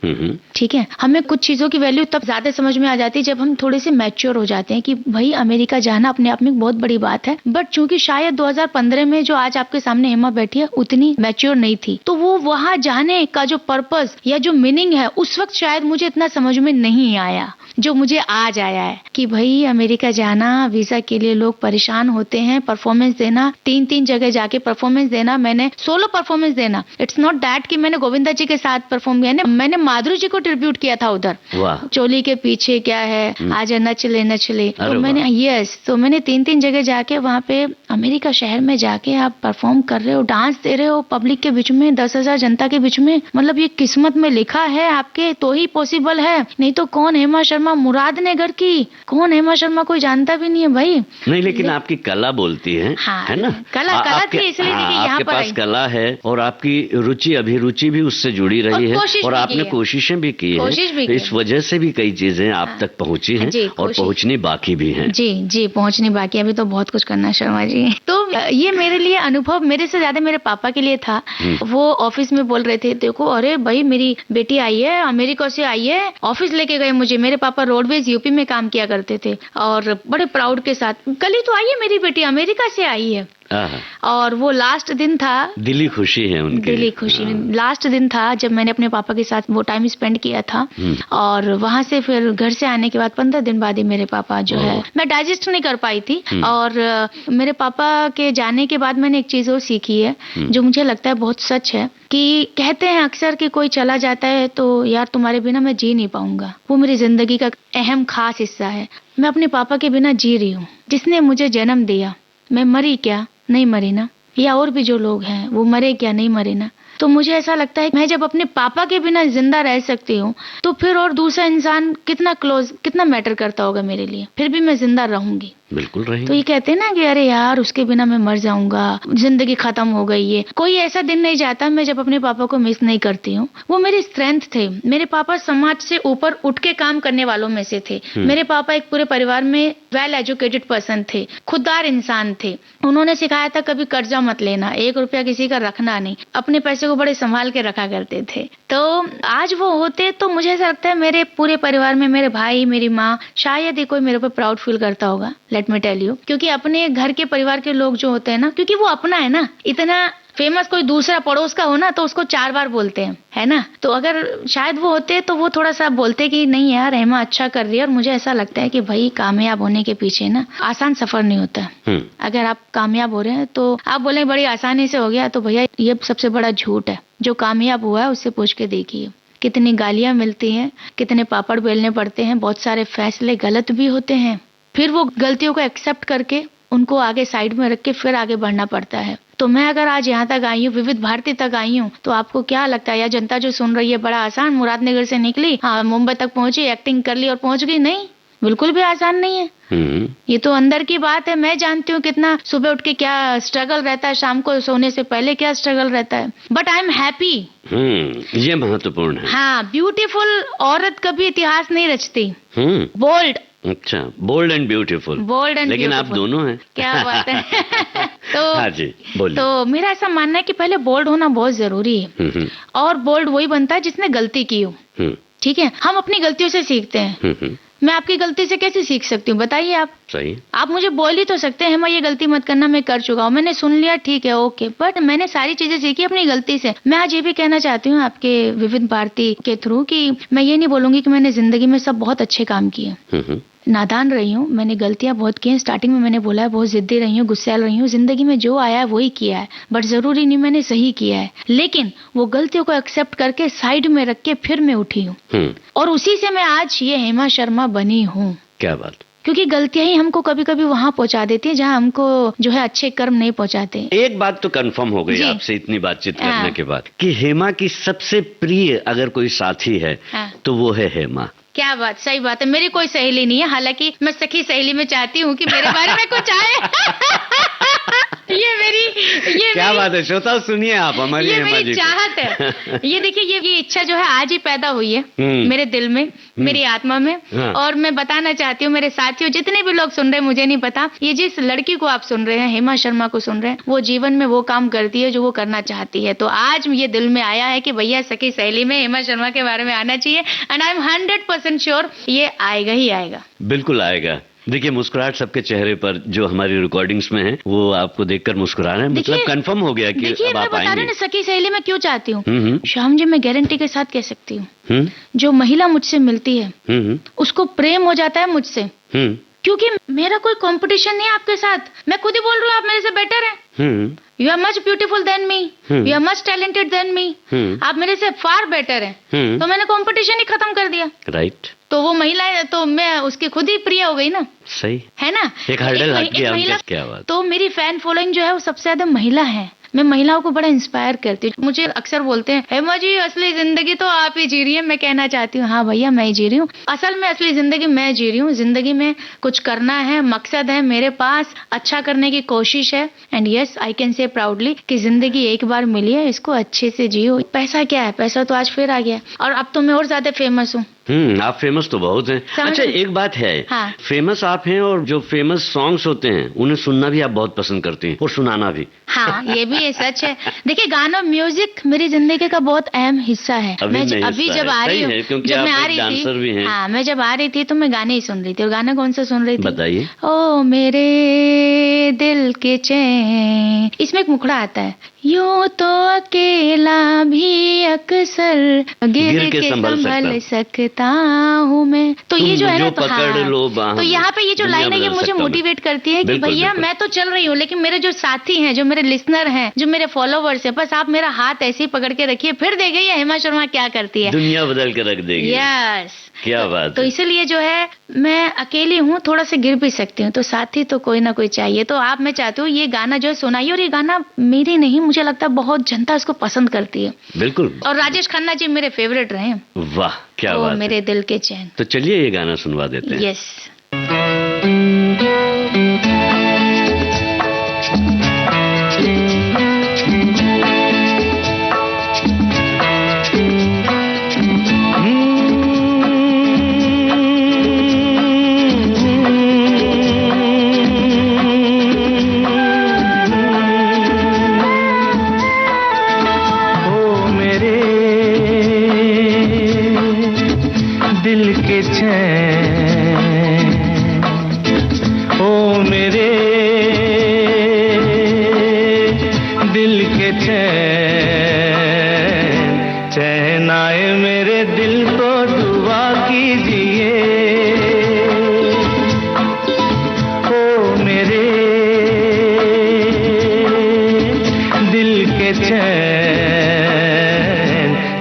ठीक है, हमें कुछ चीजों की वैल्यू तब ज्यादा समझ में आ जाती है जब हम थोड़े से मैच्योर हो जाते हैं कि भाई अमेरिका जाना अपने आप में एक बहुत बड़ी बात है। बट चूंकि शायद 2015 में जो आज आपके सामने हेमा बैठी है उतनी मैच्योर नहीं थी, तो वो वहां जाने का जो पर्पस या जो मीनिंग है उस वक्त शायद मुझे इतना समझ में नहीं आया जो मुझे आज आया है कि भाई अमेरिका जाना, वीजा के लिए लोग परेशान होते हैं, परफॉर्मेंस देना, 3 जगह जाके परफॉर्मेंस देना, मैंने सोलो परफॉर्मेंस देना। इट्स नॉट दैट कि मैंने गोविंदा जी के साथ परफॉर्म किया, मैंने माधुरी जी को ट्रिब्यूट किया था उधर। चोली के पीछे क्या है, आज नचले नचले, तो मैंने तो मैंने 3 जगह जाके वहाँ पे अमेरिका शहर में जाके आप परफॉर्म कर रहे हो, डांस दे रहे हो पब्लिक के बीच में, 10,000 जनता के बीच में। मतलब ये किस्मत में लिखा है आपके तो ही पॉसिबल है, नहीं तो कौन हेमा शर्मा मुरादनगर की, कौन हेमा शर्मा कोई जानता भी नहीं है भाई। नहीं, लेकिन आपकी कला बोलती है, हाँ, है ना? कला थी, इसलिए यहाँ पर पास कला है और आपकी रुचि अभिरुचि भी उससे जुड़ी रही है और आपने कोशिशें भी की है, इस वजह से भी कई चीजें आप तक पहुंची हैं और पहुंचनी बाकी भी हैं। जी पहुंचनी बाकी, अभी तो बहुत कुछ करना है शर्मा जी। तो ये मेरे लिए अनुभव मेरे से ज्यादा मेरे पापा के लिए था। वो ऑफिस में बोल रहे थे, देखो अरे भाई मेरी बेटी आई है, अमेरिका से आई है, ऑफिस लेके गए मुझे। मेरे पापा रोडवेज यूपी में काम किया करते थे और बड़े प्राउड के साथ, कल ही तो आई है मेरी बेटी, अमेरिका से आई है। और वो लास्ट दिन था, दिली खुशी है उनके, दिली खुशी। लास्ट दिन था जब मैंने अपने पापा के साथ वो टाइम स्पेंड किया था। और वहां से फिर घर से आने के बाद 15 दिन बाद ही मेरे पापा जो है, मैं डाइजेस्ट नहीं कर पाई थी। और मेरे पापा के जाने के बाद मैंने एक चीज और सीखी है जो मुझे लगता है बहुत सच है, कि कहते हैं अक्सर कि कोई चला जाता है तो यार तुम्हारे बिना मैं जी नहीं पाऊंगा। वो मेरी जिंदगी का अहम खास हिस्सा है। मैं अपने पापा के बिना जी रही हूँ, जिसने मुझे जन्म दिया। मैं मरी क्या? नहीं मरी ना। या और भी जो लोग हैं वो मरे क्या? नहीं मरे ना। तो मुझे ऐसा लगता है मैं जब अपने पापा के बिना जिंदा रह सकती हूँ तो फिर और दूसरा इंसान कितना क्लोज, कितना मैटर करता होगा मेरे लिए, फिर भी मैं जिंदा रहूंगी। बिल्कुल रही। तो ये कहते हैं ना कि अरे यार उसके बिना मैं मर जाऊंगा, जिंदगी खत्म हो गई है। कोई ऐसा दिन नहीं जाता मैं जब अपने पापा को मिस नहीं करती हूँ। वो मेरी स्ट्रेंथ थे। मेरे पापा समाज से ऊपर उठ के काम करने वालों में से थे। मेरे पापा एक पूरे परिवार में वेल एजुकेटेड पर्सन थे, खुददार इंसान थे। उन्होंने सिखाया था कभी कर्जा मत लेना, 1 रुपया किसी का रखना नहीं, अपने पैसे को बड़े संभाल के रखा करते थे। तो आज वो होते तो मुझे ऐसा लगता है मेरे पूरे परिवार में मेरे भाई, मेरी माँ, शायद ही कोई मेरे ऊपर प्राउड फील करता होगा। लेट मी टेल यू, क्योंकि अपने घर के परिवार के लोग जो होते हैं ना, क्योंकि वो अपना है ना, इतना फेमस कोई दूसरा पड़ोस का हो ना तो उसको 4 बार बोलते हैं, है ना। तो अगर शायद वो होते तो वो थोड़ा सा बोलते कि नहीं यार हेमा अच्छा कर रही है। और मुझे ऐसा लगता है कि भाई कामयाब होने के पीछे ना आसान सफर नहीं होता। अगर आप कामयाब हो रहे हैं तो आप बोले बड़ी आसानी से हो गया, तो भैया ये सबसे बड़ा झूठ है। जो कामयाब हुआ है उससे पूछ के देखिए, कितनी गालियां मिलती हैं, कितने पापड़ बेलने पड़ते हैं, बहुत सारे फैसले गलत भी होते हैं, फिर वो गलतियों को एक्सेप्ट करके उनको आगे साइड में रख के फिर आगे बढ़ना पड़ता है। तो मैं अगर आज यहाँ तक आई हूँ, विविध भारती तक आई हूँ, तो आपको क्या लगता है या जनता जो सुन रही है बड़ा आसान, मुरादनगर से निकली, हाँ मुंबई तक पहुंची, एक्टिंग कर ली और पहुंच गई? नहीं, बिल्कुल भी आसान नहीं है। ये तो अंदर की बात है। मैं जानती हूँ कितना सुबह उठ के क्या स्ट्रगल रहता है, शाम को सोने से पहले क्या स्ट्रगल रहता है, बट आई एम हैप्पी। ये महत्वपूर्ण है। हाँ, ब्यूटीफुल औरत कभी इतिहास नहीं रचती, बोल्ड। अच्छा, bold and beautiful. Bold and लेकिन आप दोनों हैं। क्या बात है। तो हाँ जी, बोलिए। तो मेरा ऐसा मानना है कि पहले बोल्ड होना बहुत जरूरी है। और बोल्ड वही बनता है जिसने गलती की हो। ठीक है, हम अपनी गलतियों से सीखते हैं। मैं आपकी गलती से कैसे सीख सकती हूँ बताइए आप? सही। आप मुझे बोल ही तो सकते हैं मैं ये गलती मत करना, मैं कर चुका हूँ, मैंने सुन लिया, ठीक है ओके, बट मैंने सारी चीजें सीखी अपनी गलती से। मैं आज ये भी कहना चाहती हूँ आपके विविध भारती के थ्रू कि मैं ये नहीं बोलूंगी कि मैंने जिंदगी में सब बहुत अच्छे काम किए। नादान रही हूँ, मैंने गलतियां बहुत की हैं। स्टार्टिंग में मैंने बोला है बहुत जिद्दी रही हूँ, गुस्सैल रही हूँ। जिंदगी में जो आया है वही किया है, बट जरूरी नहीं मैंने सही किया है। लेकिन वो गलतियों को एक्सेप्ट करके साइड में रख के फिर मैं उठी हूँ, और उसी से मैं आज ये हेमा शर्मा बनी हूँ। क्या बात। क्योंकि गलतियां ही हमको कभी कभी वहां पहुंचा देती है जहां हमको जो है अच्छे कर्म नहीं पहुंचाते। एक बात तो कंफर्म हो गई आपसे इतनी बातचीत करने के बाद कि हेमा की सबसे प्रिय अगर कोई साथी है तो वो है हेमा। क्या बात, सही बात है। मेरी कोई सहेली नहीं है, हालांकि मैं सखी सहेली में चाहती हूँ कि मेरे बारे में कुछ आए। ये क्या बात है श्रोता, सुनिए आप हमारी ये हेमा जी मेरी चाहत है। ये देखिए ये इच्छा जो है आज ही पैदा हुई है मेरे दिल में, मेरी आत्मा में। और मैं बताना चाहती हूँ मेरे साथियों, जितने भी लोग सुन रहे हैं, मुझे नहीं पता, ये जिस लड़की को आप सुन रहे हैं, हेमा शर्मा को सुन रहे हैं, वो जीवन में वो काम करती है जो वो करना चाहती है। तो आज ये दिल में आया है कि भैया सखी सहेली में हेमा शर्मा के बारे में आना चाहिए, एंड आई एम 100% श्योर ये आएगा ही आएगा। बिल्कुल आएगा। देखिए मुस्कुराहट सबके चेहरे पर जो हमारी रिकॉर्डिंग्स में है वो आपको देखकर मुस्कुरा रहे हैं, मतलब कंफर्म हो गया कि अब आप आएंगे। देखिए सखी सहेली में क्यों चाहती हूँ श्याम जी, मैं गारंटी के साथ कह सकती हूँ जो महिला मुझसे मिलती है उसको प्रेम हो जाता है मुझसे, क्योंकि मेरा कोई कंपटीशन नहीं है आपके साथ। मैं खुद ही बोल रही हूँ आप मेरे से बेटर हैं। You are much beautiful than me, you are much talented than me, आप मेरे से फार बेटर हैं। तो मैंने कंपटीशन ही खत्म कर दिया। राइट। तो वो महिला है तो मैं उसकी खुद ही प्रिय हो गई ना। सही है ना, एक हर्डल हट गया। क्या बात। तो मेरी फैन फॉलोइंग जो है वो सबसे ज्यादा महिला है। मैं महिलाओं को बड़ा इंस्पायर करती हूँ। मुझे अक्सर बोलते हैं हेमा जी असली जिंदगी तो आप ही जी रही है। मैं कहना चाहती हूँ हाँ भैया मैं ही जी रही हूँ। असल में असली जिंदगी मैं जी रही हूँ। जिंदगी में कुछ करना है, मकसद है मेरे पास, अच्छा करने की कोशिश है। And yes I can say proudly कि जिंदगी एक बार मिली है, इसको अच्छे से जियो। पैसा क्या है, पैसा तो आज फिर आ गया, और अब तो मैं और ज्यादा फेमस हूँ। आप फेमस तो बहुत हैं। अच्छा एक बात है, हाँ। फेमस आप हैं और जो फेमस सॉन्ग्स होते हैं उन्हें सुनना भी आप बहुत पसंद करती हैं और सुनाना भी। हाँ ये भी सच है। देखिए गाना म्यूजिक मेरी जिंदगी का बहुत अहम हिस्सा है। मैं अभी जब आ रही हूँ, जब मैं आ रही थी, हाँ मैं जब आ रही थी तो मैं गाने ही सुन रही थी। और गाना कौन सा सुन रही थी बताइए? ओ मेरे दिल के चैन, इसमें एक मुखड़ा आता है, यूं तो अकेला भी अक्सर गिर के संभल सकता हूँ मैं। तो ये जो है ना, तो हाँ, तो यहाँ पे ये जो लाइन है ये मुझे मोटिवेट करती है कि भैया मैं तो चल रही हूँ, लेकिन मेरे जो साथी हैं, जो मेरे लिसनर हैं, जो मेरे फॉलोवर्स हैं, बस आप मेरा हाथ ऐसे ही पकड़ के रखिए, फिर देखिए हेमा शर्मा क्या करती है, दुनिया बदल के रख देगी। यस क्या बात। तो इसलिए जो है मैं अकेली हूँ, थोड़ा सा गिर भी सकती हूँ, तो साथी तो कोई ना कोई चाहिए। तो आप मैं चाहती हूँ ये गाना जो सुनाइए, और ये गाना मेरे नहीं, मुझे लगता है बहुत जनता इसको पसंद करती है। बिल्कुल। और राजेश खन्ना जी मेरे फेवरेट रहे। वाह क्या बात। मेरे दिल के चैन। तो चलिए ये गाना सुनवा देते हैं। यस। चैन चैन आए मेरे दिल को दुआ कीजिए। ओ मेरे दिल के चैन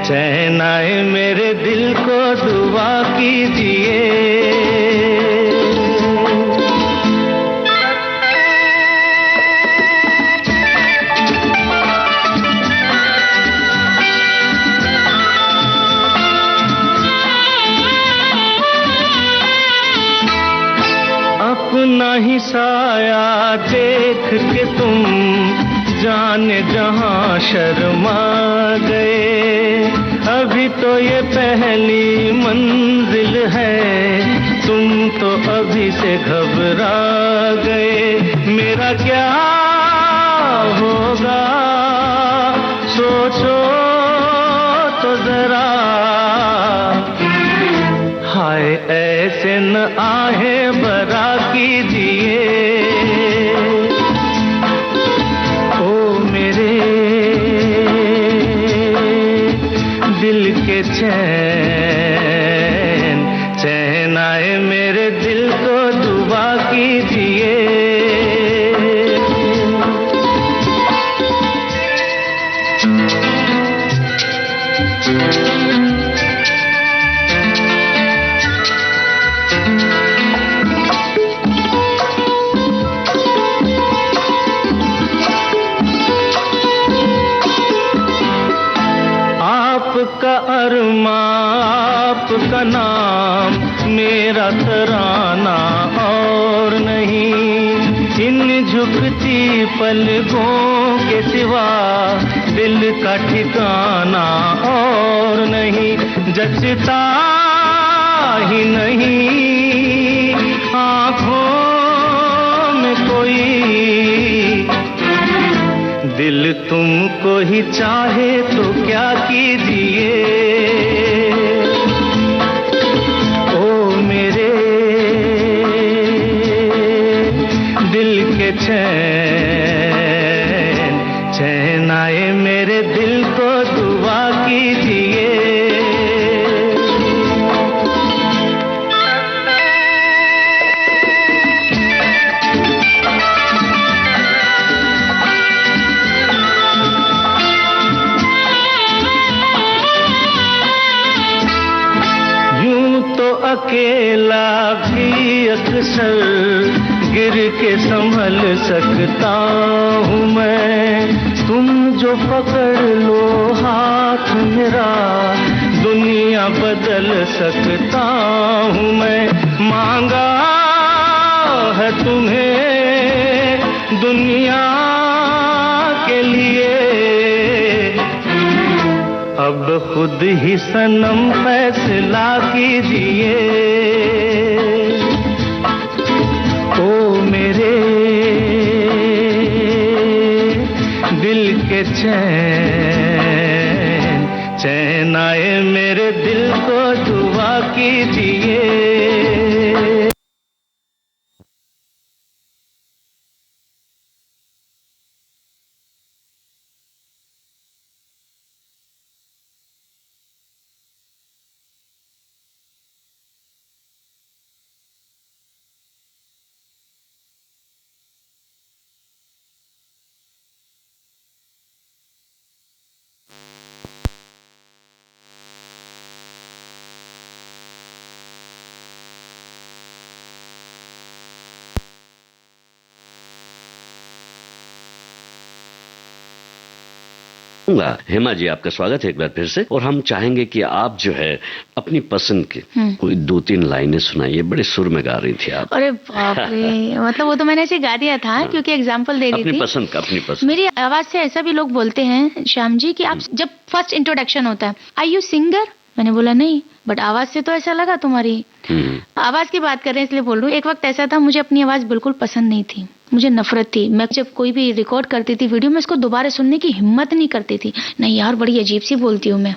चैन आए मेरे दिल को दुआ कीजिए। अपना ही साया देख के तुम जाने जहां शर्मा गए। अभी तो ये पहली मंजिल है, तुम तो अभी से घबरा गए। मेरा क्या होगा सोचो तो जरा, हाय ऐसे न आहे बरा कीजिए। ओ मेरे दिल के चैन चैन आए मेरे दिल को दुआ कीजिए। आपका अरमा आपका नाम मेरा तराना और नहीं। इन झुकती पलकों के सिवा दिल का ठिकाना और नहीं। जचता ही नहीं आँखों में कोई, दिल तुमको ही चाहे तो क्या कीजिए। ओ मेरे दिल के चैन चैन आए मेरे दिल को दुआ कीजिए। अकेला भी अक्सर गिर के संभल सकता हूँ मैं। तुम जो पकड़ लो हाथ मेरा दुनिया बदल सकता हूँ मैं। मांगा है तुम्हें दुनिया के लिए, अब खुद ही सनम फैसला कीजिए। ओ मेरे दिल के चैन चैन आए मेरे दिल को दुआ कीजिए। हेमा जी, आपका स्वागत है एक बार फिर से। और हम चाहेंगे कि आप जो है अपनी पसंद के कोई 2-3 लाइनें सुनाइए। बड़े सुर में गा रही थी आप। अरे बाप रे, मतलब वो तो मैंने ऐसे गा दिया था क्योंकि एग्जांपल दे रही थी। अपनी पसंद का, अपनी पसंद। मेरी आवाज से ऐसा भी लोग बोलते हैं श्याम जी कि आप जब फर्स्ट इंट्रोडक्शन होता है, आर यू सिंगर? मैंने बोला नहीं, बट आवाज से तो ऐसा लगा तुम्हारी। आवाज की बात कर रहे हैं इसलिए बोल रही हूँ। एक वक्त ऐसा था मुझे अपनी आवाज बिल्कुल पसंद नहीं थी, मुझे नफरत थी। मैं जब कोई भी रिकॉर्ड करती थी वीडियो में, इसको दोबारा सुनने की हिम्मत नहीं करती थी। नहीं यार, बड़ी अजीब सी बोलती हूँ मैं।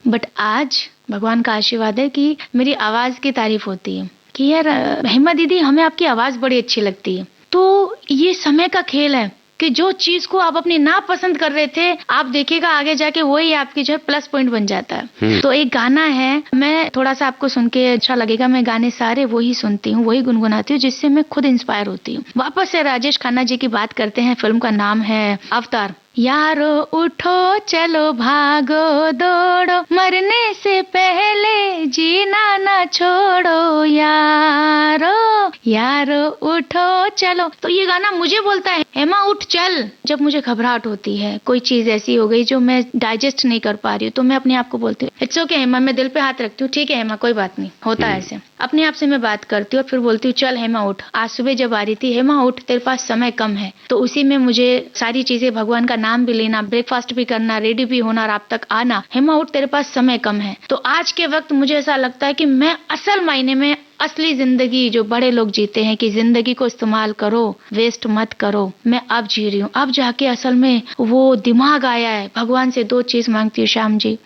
बट आज भगवान का आशीर्वाद है कि मेरी आवाज की तारीफ होती है कि यार हेमा दीदी, हमें आपकी आवाज बड़ी अच्छी लगती है। तो ये समय का खेल है कि जो चीज को आप अपनी नापसंद कर रहे थे, आप देखिएगा आगे जाके वही आपकी जो है प्लस पॉइंट बन जाता है। तो एक गाना है, मैं थोड़ा सा आपको सुन के अच्छा लगेगा, मैं गाने सारे वही सुनती हूँ, वही गुनगुनाती हूँ, जिससे मैं खुद इंस्पायर होती हूँ। वापस से राजेश खन्ना जी की बात करते हैं, फिल्म का नाम है अवतार। यारो उठो चलो भागो दौड़ो, मरने से पहले जीना ना छोड़ो, यारो यारो उठो चलो। तो ये गाना मुझे बोलता है हेमा उठ चल। जब मुझे घबराहट होती है, कोई चीज ऐसी हो गई जो मैं डाइजेस्ट नहीं कर पा रही हूँ, तो मैं अपने आप को बोलती हूँ इट्स ओके हेमा, मैं दिल पे हाथ रखती हूँ, ठीक है हेमा कोई बात नहीं, होता है ऐसे। अपने आप से मैं बात करती हूँ और फिर बोलती हूँ चल हेमा उठ। आज सुबह जब आ रही थी, हेमा उठ तेरे पास समय कम है, तो उसी में मुझे सारी चीजें, भगवान का नाम भी लेना, ब्रेकफास्ट भी करना, रेडी भी होना और आप तक आना, हेमा उठ तेरे पास समय कम है। तो आज के वक्त मुझे ऐसा लगता है कि मैं असल मायने में असली जिंदगी जो बड़े लोग जीते हैं, कि जिंदगी को इस्तेमाल करो, वेस्ट मत करो, मैं अब जी रही हूँ। अब जाके असल में वो दिमाग आया है। भगवान से 2 चीज मांगती हूँ श्याम जी,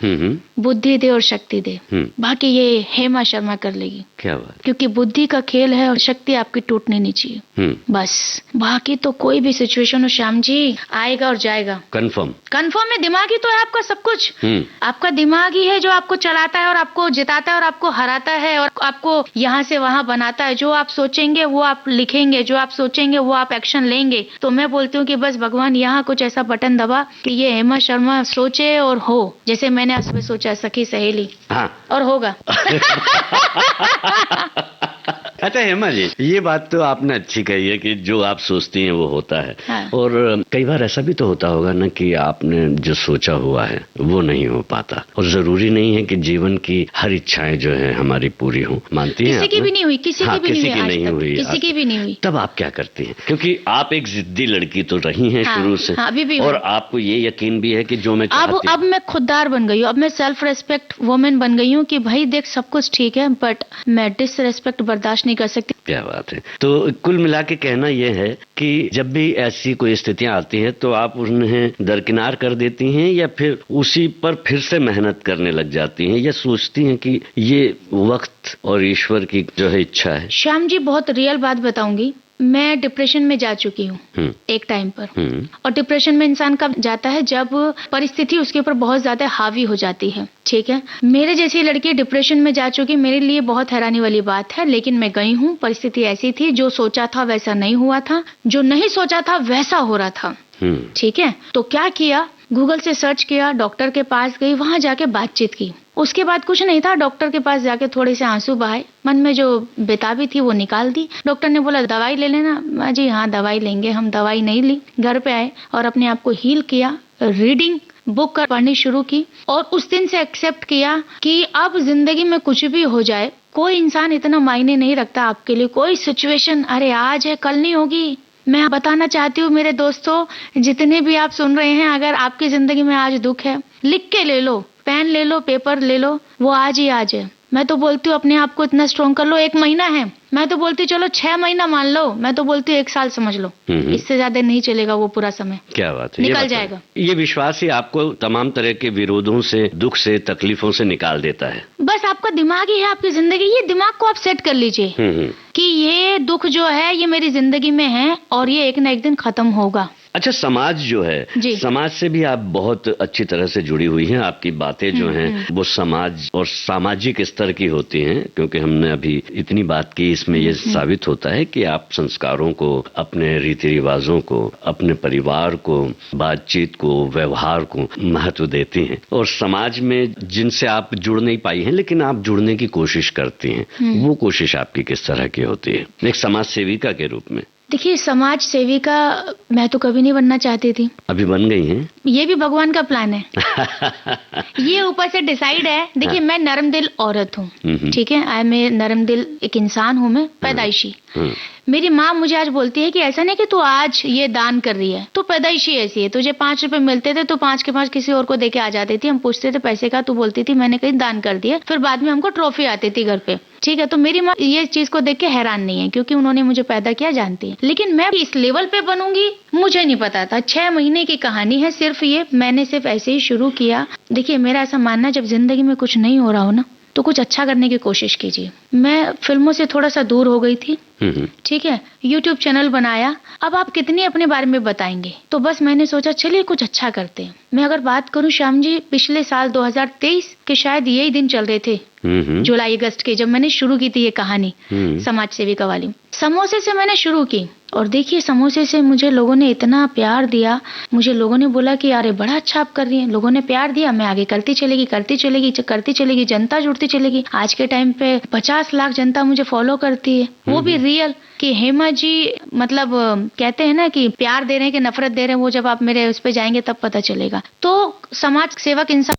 बुद्धि दे और शक्ति दे, बाकी ये हेमा शर्मा कर लेगी। क्या बात। क्योंकि बुद्धि का खेल है और शक्ति आपकी टूटनी नहीं चाहिए, बस। बाकी तो कोई भी सिचुएशन हो श्याम जी, आएगा और जाएगा। कंफर्म है, दिमाग ही तो है आपका सब कुछ। आपका दिमाग ही है जो आपको चलाता है और आपको जिताता है और आपको हराता है और आपको यहाँ से वहां बनाता है। जो आप सोचेंगे वो आप लिखेंगे, जो आप सोचेंगे वो आप एक्शन लेंगे। तो मैं बोलती हूँ कि बस भगवान यहाँ कुछ ऐसा बटन दबा कि ये हेमा शर्मा सोचे और हो, जैसे मैंने आज सुबह सोचा, सखी सहेली, और होगा। अच्छा हेमा जी, ये बात तो आपने अच्छी कही है कि जो आप सोचती हैं वो होता है। हाँ। और कई बार ऐसा भी तो होता होगा ना कि आपने जो सोचा हुआ है वो नहीं हो पाता, और जरूरी नहीं है कि जीवन की हर इच्छाएं जो है हमारी पूरी हो। मानती हैं? किसी की भी नहीं हुई, किसी की भी नहीं हुई, किसी की भी नहीं हुई। तब आप क्या करती हैं? क्योंकि आप एक जिद्दी लड़की तो रही हैं शुरू से, अभी भी, और आपको ये यकीन भी है कि जो मैं चाहती हूं। अब मैं खुददार बन गई हूँ, अब मैं सेल्फ रेस्पेक्ट वुमेन बन गई हूँ कि भाई देख सब कुछ ठीक है, बट मैं डिसरेस्पेक्ट बर्दाश्त नहीं कर सकती। क्या बात है। तो कुल मिला के कहना यह है कि जब भी ऐसी कोई स्थितियां आती हैं तो आप उन्हें दरकिनार कर देती हैं, या फिर उसी पर फिर से मेहनत करने लग जाती हैं, या सोचती हैं कि ये वक्त और ईश्वर की जो है इच्छा है? श्याम जी बहुत रियल बात बताऊंगी, मैं डिप्रेशन में जा चुकी हूँ एक टाइम पर। और डिप्रेशन में इंसान कब जाता है? जब परिस्थिति उसके ऊपर बहुत ज्यादा हावी हो जाती है, ठीक है। मेरे जैसी लड़की डिप्रेशन में जा चुकी, मेरे लिए बहुत हैरानी वाली बात है, लेकिन मैं गई हूँ। परिस्थिति ऐसी थी, जो सोचा था वैसा नहीं हुआ था, जो नहीं सोचा था वैसा हो रहा था, ठीक है। तो क्या किया, गूगल से सर्च किया, डॉक्टर के पास गई, वहां जाके बातचीत की। उसके बाद कुछ नहीं था, डॉक्टर के पास जाके थोड़े से आंसू बहाए, मन में जो बेताबी थी वो निकाल दी। डॉक्टर ने बोला दवाई ले लेना। जी हाँ दवाई लेंगे। हम दवाई नहीं ली, घर पे आए और अपने आप को हील किया, रीडिंग बुक पढ़नी शुरू की, और उस दिन से एक्सेप्ट किया कि अब जिंदगी में कुछ भी हो जाए, कोई इंसान इतना मायने नहीं रखता आपके लिए, कोई सिचुएशन अरे आज है कल नहीं होगी। मैं बताना चाहती हूँ मेरे दोस्तों, जितने भी आप सुन रहे हैं, अगर आपकी जिंदगी में आज दुख है, लिख के ले लो, पेन ले लो, पेपर ले लो, वो आज ही आज है। मैं तो बोलती हूँ अपने आप को इतना स्ट्रॉन्ग कर लो। 1 महीना है, मैं तो बोलती हूँ चलो 6 महीना मान लो, मैं तो बोलती हूँ 1 साल समझ लो, इससे ज्यादा नहीं चलेगा वो पूरा समय। क्या बात है, निकल जाएगा। ये विश्वास ही आपको तमाम तरह के विरोधों से, दुख से, तकलीफों से निकाल देता है। बस आपका दिमाग ही है आपकी जिंदगी, ये दिमाग को आप सेट कर लीजिए कि ये दुख जो है ये मेरी जिंदगी में है और ये एक न एक दिन खत्म होगा। अच्छा, समाज जो है, समाज से भी आप बहुत अच्छी तरह से जुड़ी हुई हैं। आपकी बातें जो हैं वो समाज और सामाजिक स्तर की होती हैं, क्योंकि हमने अभी इतनी बात की, इसमें ये साबित होता है कि आप संस्कारों को, अपने रीति रिवाजों को, अपने परिवार को, बातचीत को, व्यवहार को महत्व देती हैं। और समाज में जिनसे आप जुड़ नहीं पाई हैं लेकिन आप जुड़ने की कोशिश करती हैं, वो कोशिश आपकी किस तरह की होती है एक समाज सेविका के रूप में? देखिए, समाज सेविका मैं तो कभी नहीं बनना चाहती थी, अभी बन गई हैं। ये भी भगवान का प्लान है। ये ऊपर से डिसाइड है। देखिए, मैं नरम दिल औरत हूँ, ठीक है, मैं नरम दिल एक इंसान हूँ, मैं पैदाइशी। मेरी माँ मुझे आज बोलती है कि ऐसा नहीं कि तू आज ये दान कर रही है, तू पैदाइशी ऐसी है, तुझे 5 रुपए मिलते थे तो 5 के 5 किसी और को देके आ जाती थी। हम पूछते थे पैसे का, तू बोलती थी मैंने कहीं दान कर दिया। फिर बाद में हमको ट्रॉफी आती थी घर पे, ठीक है। तो मेरी माँ ये चीज को देख के हैरान नहीं है, क्योंकि उन्होंने मुझे पैदा किया, जानती है। लेकिन मैं इस लेवल पे बनूंगी मुझे नहीं पता था। 6 महीने की कहानी है सिर्फ ये, मैंने सिर्फ ऐसे ही शुरू किया। देखिए, मेरा ऐसा मानना, जब जिंदगी में कुछ नहीं हो रहा हो ना, तो कुछ अच्छा करने की कोशिश कीजिए। मैं फिल्मों से थोड़ा सा दूर हो गई थी, ठीक है, YouTube चैनल बनाया। अब आप कितनी अपने बारे में बताएंगे, तो बस मैंने सोचा चलिए कुछ अच्छा करते हैं। मैं अगर बात करूं श्याम जी, पिछले साल 2023 के शायद यही दिन चल रहे थे, जुलाई अगस्त के, जब मैंने शुरू की थी ये कहानी समाज सेविका वाली। समोसे से मैंने शुरू की और देखिए समोसे से मुझे लोगों ने इतना प्यार दिया। मुझे लोगों ने बोला कि अरे बड़ा अच्छा आप कर रही हैं। लोगों ने प्यार दिया, मैं आगे करती चलेगी, जनता जुड़ती चलेगी। आज के टाइम पे 50 लाख जनता मुझे फॉलो करती है, वो भी रियल, कि हेमा जी मतलब कहते हैं ना कि प्यार दे रहे हैं कि नफरत दे रहे हैं, वो जब आप मेरे उस पे जाएंगे तब पता चलेगा। तो समाज सेवक इंसान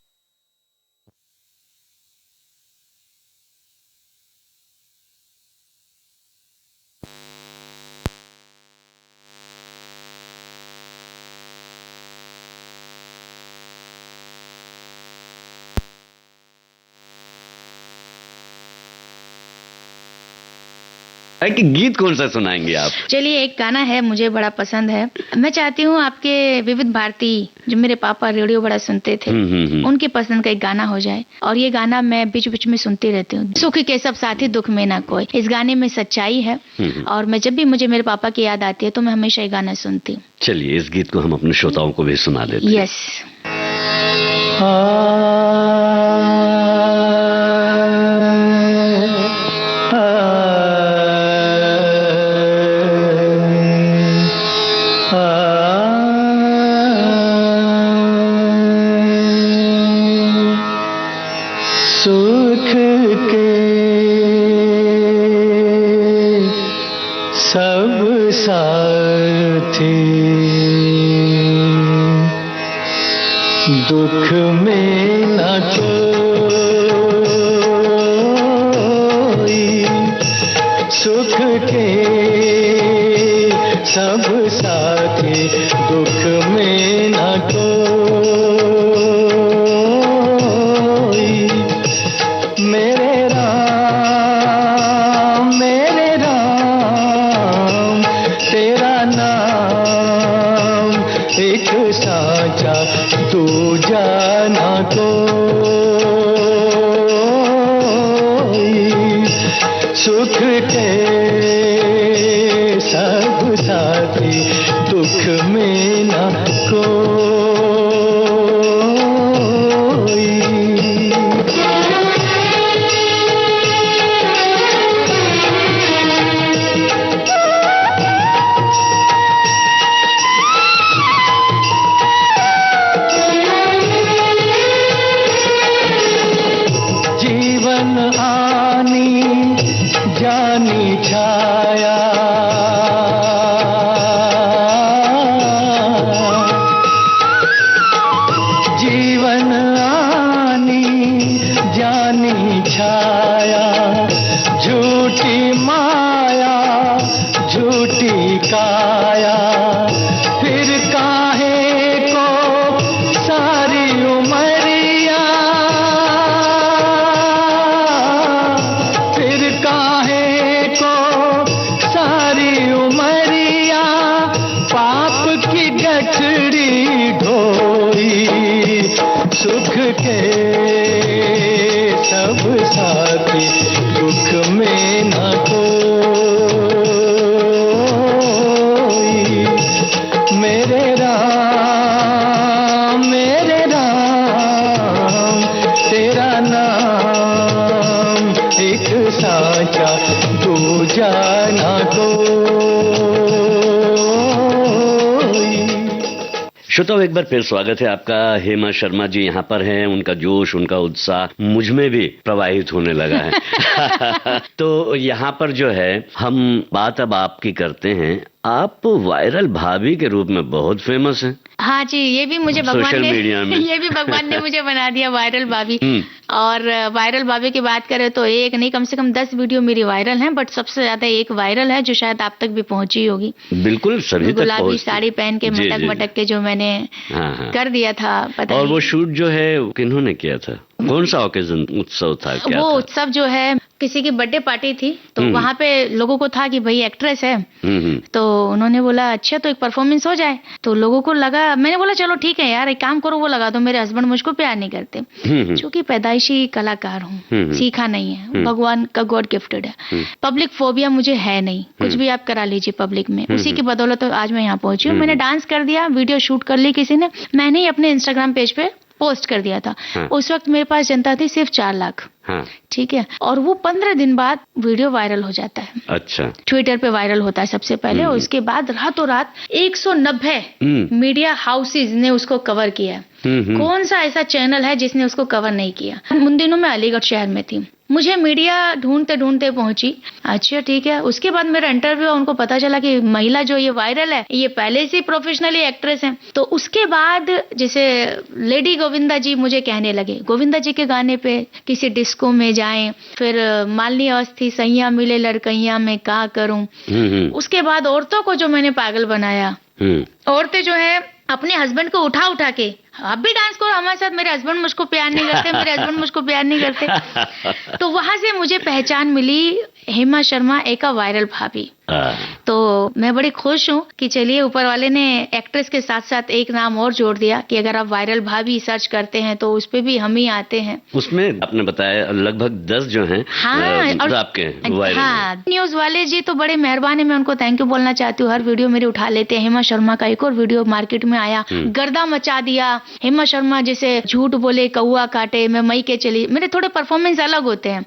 कि गीत कौन सा सुनाएंगे आप? चलिए, एक गाना है मुझे बड़ा पसंद है। मैं चाहती हूँ आपके विविध भारती, जो मेरे पापा रेडियो बड़ा सुनते थे, उनकी पसंद का एक गाना हो जाए। और ये गाना मैं बीच बीच में सुनती रहती हूँ, सुख के सब साथी दुख में ना कोई। इस गाने में सच्चाई है और मैं जब भी मुझे मेरे पापा की याद आती है तो मैं हमेशा ये गाना सुनती हूँ। चलिए इस गीत को हम अपने श्रोताओं को भी सुना देते हैं। यस। सुख के सब साथी दुख में न कोई, सुख के सब साथी दुख में न कोई। मेरे राम तेरा नाम एक साचा दूजा ना कोई। सुख के सब साथी दुख में ना कोई। जीवन आनी जानी छाया, जीवन आनी जानी छाया, झूठी माया झूठी काया, फिर काहे को सारी उमरिया, फिर काहे को सारी उमरिया, पाप की गठरी ढोई। सुख के सब साथी दुख में न कोई। मेरे राम तेरा नाम एक साचा दूजा ना कोई। श्रोताओं एक बार फिर स्वागत है आपका। हेमा शर्मा जी यहाँ पर हैं, उनका जोश उनका उत्साह मुझ में भी प्रवाहित होने लगा है। तो यहाँ पर जो है हम बात अब आपकी करते हैं। आप वायरल भाभी के रूप में बहुत फेमस हैं। हाँ जी, ये भी मुझे भगवान सोशल ने मीडिया में ये भी भगवान ने मुझे बना दिया वायरल भाभी। और वायरल भाभी की बात करें तो एक नहीं कम से कम 10 वीडियो मेरी वायरल हैं, बट सबसे ज्यादा एक वायरल है जो शायद आप तक भी पहुंची होगी। बिल्कुल सभी तक गुलाबी पहुंचती। साड़ी पहन के जी, मटक जी। मटक के जो मैंने हाँ। कर दिया था, पता और नहीं। वो शूट जो है किन्होंने किया था? कौन सा ओकेजन, उत्सव था, क्या वो था? उत्सव जो है किसी की बर्थडे पार्टी थी, तो वहाँ पे लोगों को था कि भाई एक्ट्रेस है, तो उन्होंने बोला अच्छा तो एक परफॉर्मेंस हो जाए। तो लोगों को लगा, मैंने बोला चलो ठीक है यार, एक काम करो वो लगा दो, मेरे हस्बैंड मुझको प्यार नहीं करते, क्योंकि पैदाइशी कलाकार हूँ, सीखा नहीं है, भगवान का गॉड गिफ्टेड है। पब्लिक फोबिया मुझे है नहीं, कुछ भी आप करा लीजिए पब्लिक में, उसी की बदौलत तो आज मैं यहाँ पहुंची हूँ। मैंने डांस कर दिया, वीडियो शूट कर ली किसी ने, मैंने ही अपने इंस्टाग्राम पेज पे पोस्ट कर दिया था। उस वक्त मेरे पास जनता थी सिर्फ 4 लाख। ठीक है, और वो 15 दिन बाद वीडियो वायरल हो जाता है। अच्छा। ट्विटर पे वायरल होता है सबसे पहले, और उसके बाद रातों रात 190 मीडिया हाउसेज ने उसको कवर किया। कौन सा ऐसा चैनल है जिसने उसको कवर नहीं किया? उन दिनों मैं अलीगढ़ शहर में थी, मुझे मीडिया ढूंढते ढूंढते पहुंची। अच्छा ठीक है, उसके बाद मेरा इंटरव्यू, उनको पता चला कि महिला जो ये वायरल है ये पहले से प्रोफेशनली एक्ट्रेस है। तो उसके बाद जैसे लेडी गोविंदा जी मुझे कहने लगे, गोविंदा जी के गाने पे किसी डिस्को में जाएं, फिर मालनी अवस्थी सैया मिले लड़कैया में का करूं। उसके बाद औरतों को जो मैंने पागल बनाया, औरतें जो है अपने हस्बैंड को उठा उठा के, आप भी डांस करो हमारे साथ, मेरे हस्बैंड मुझको प्यार नहीं करते, मेरे हस्बैंड मुझको प्यार नहीं करते। तो वहां से मुझे पहचान मिली हेमा शर्मा एक वायरल भाभी। तो मैं बड़ी खुश हूँ कि चलिए ऊपर वाले ने एक्ट्रेस के साथ साथ एक नाम और जोड़ दिया कि अगर आप वायरल भाभी सर्च करते हैं तो उस पे भी हम ही आते हैं। उसमें आपने बताया लगभग 10 जो हैं और आपके वायरल। हाँ, न्यूज वाले जी तो बड़े मेहरबान है, मैं उनको थैंक यू बोलना चाहती हूँ, हर वीडियो मेरी उठा लेते हैं। हेमा शर्मा का एक और वीडियो मार्केट में आया, गर्दा मचा दिया। हेमा शर्मा जैसे झूठ बोले कौआ काटे, मैं मई के चली, मेरे थोड़े परफॉर्मेंस अलग होते हैं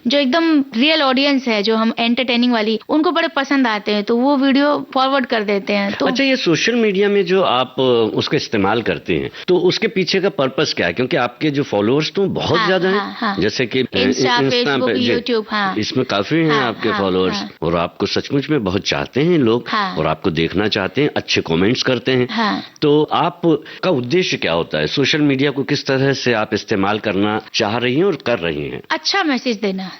जो एकदम रियल ऑडियंस है, जो हम एंटरटेनिंग वाली, उनको बड़े पसंद आते हैं, तो वो वीडियो फॉरवर्ड कर देते हैं। तो अच्छा, ये सोशल मीडिया में जो आप उसका इस्तेमाल करते हैं, तो उसके पीछे का पर्पस क्या है? क्योंकि आपके जो फॉलोअर्स तो बहुत ज्यादा हैं, जैसे कि इंस्टा, फेसबुक, यूट्यूब, इसमें काफी हैं आपके फॉलोअर्स, और आपको सचमुच में बहुत चाहते हैं लोग, और आपको देखना चाहते हैं, अच्छे कमेंट्स करते हैं। तो आपका उद्देश्य क्या होता है? सोशल मीडिया को किस तरह से आप इस्तेमाल करना चाह रही हैं और कर रही हैं? अच्छा मैसेज देना।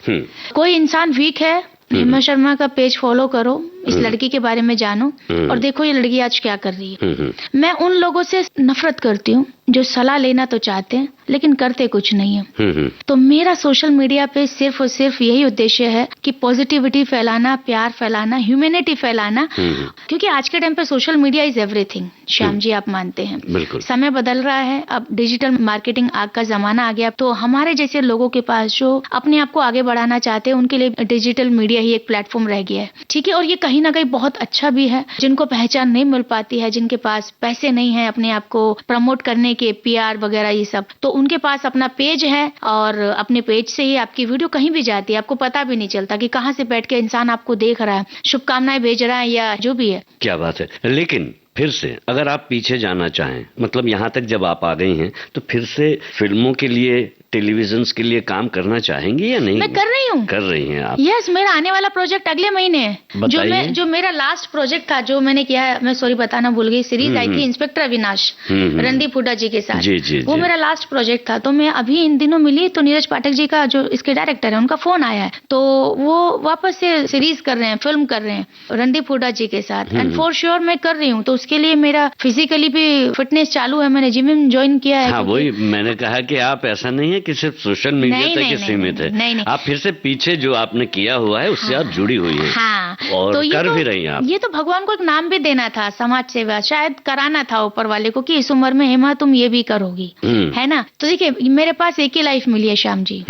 कोई इंसान वीक है, हेमा शर्मा का पेज फॉलो करो, इस लड़की के बारे में जानो और देखो ये लड़की आज क्या कर रही है। मैं उन लोगों से नफरत करती हूँ जो सलाह लेना तो चाहते हैं लेकिन करते कुछ नहीं है। तो मेरा सोशल मीडिया पे सिर्फ और सिर्फ यही उद्देश्य है कि पॉजिटिविटी फैलाना, प्यार फैलाना, ह्यूमैनिटी फैलाना, क्योंकि आज के टाइम पे social media is everything. Shyam ji आप मानते हैं, समय बदल रहा है, अब डिजिटल मार्केटिंग आग का जमाना आ गया, तो हमारे जैसे लोगों के पास जो अपने आप को आगे बढ़ाना चाहते हैं उनके लिए डिजिटल मीडिया ही एक प्लेटफॉर्म रह गया है। ठीक है, और ये कहीं ना कहीं बहुत अच्छा भी है। जिनको पहचान नहीं मिल पाती है, जिनके पास पैसे नहीं है अपने आप को प्रमोट करने के, पीआर वगैरह ये सब, तो उनके पास अपना पेज है और अपने पेज से ही आपकी वीडियो कहीं भी जाती है, आपको पता भी नहीं चलता कि कहाँ से बैठ के इंसान आपको देख रहा है, शुभकामनाएं भेज रहा है या जो भी है। क्या बात है। लेकिन फिर से अगर आप पीछे जाना चाहें, मतलब यहाँ तक जब आप आ गई हैं, तो फिर से फिल्मों के लिए, टेलीविजन के लिए काम करना चाहेंगी या नहीं? मैं कर रही हूँ। कर रही हैं आप? यस, मेरा आने वाला प्रोजेक्ट अगले महीने है। जो मेरा लास्ट प्रोजेक्ट था, जो मैंने किया है, मैं सॉरी बताना भूल गई, सीरीज आई थी इंस्पेक्टर अविनाश, रणदीप हुड्डा जी के साथ। वो मेरा लास्ट प्रोजेक्ट था। तो मैं अभी इन दिनों मिली तो नीरज पाठक जी का, जो इसके डायरेक्टर है, उनका फोन आया है, तो वो वापस से सीरीज कर रहे हैं, फिल्म कर रहे हैं रणदीप हुड्डा जी के साथ, एंड फॉर श्योर मैं कर रही हूँ। तो उसके लिए मेरा फिजिकली भी फिटनेस चालू है, मैंने जिम ज्वाइन किया है। हाँ, वही मैंने कहा कि आप ऐसा नहीं है कि सिर्फ सोशल मीडिया तक ही सीमित है। नहीं। आप फिर से पीछे जो आपने किया हुआ है उससे आप जुड़ी हुई है। हाँ, और तो कर भी रही हैं आप। ये तो भगवान को एक नाम भी देना था, समाज सेवा शायद कराना था ऊपर वाले को कि इस उम्र में हेमा तुम ये भी करोगी, है ना। तो देखिए मेरे पास एक ही लाइफ मिली है श्याम जी।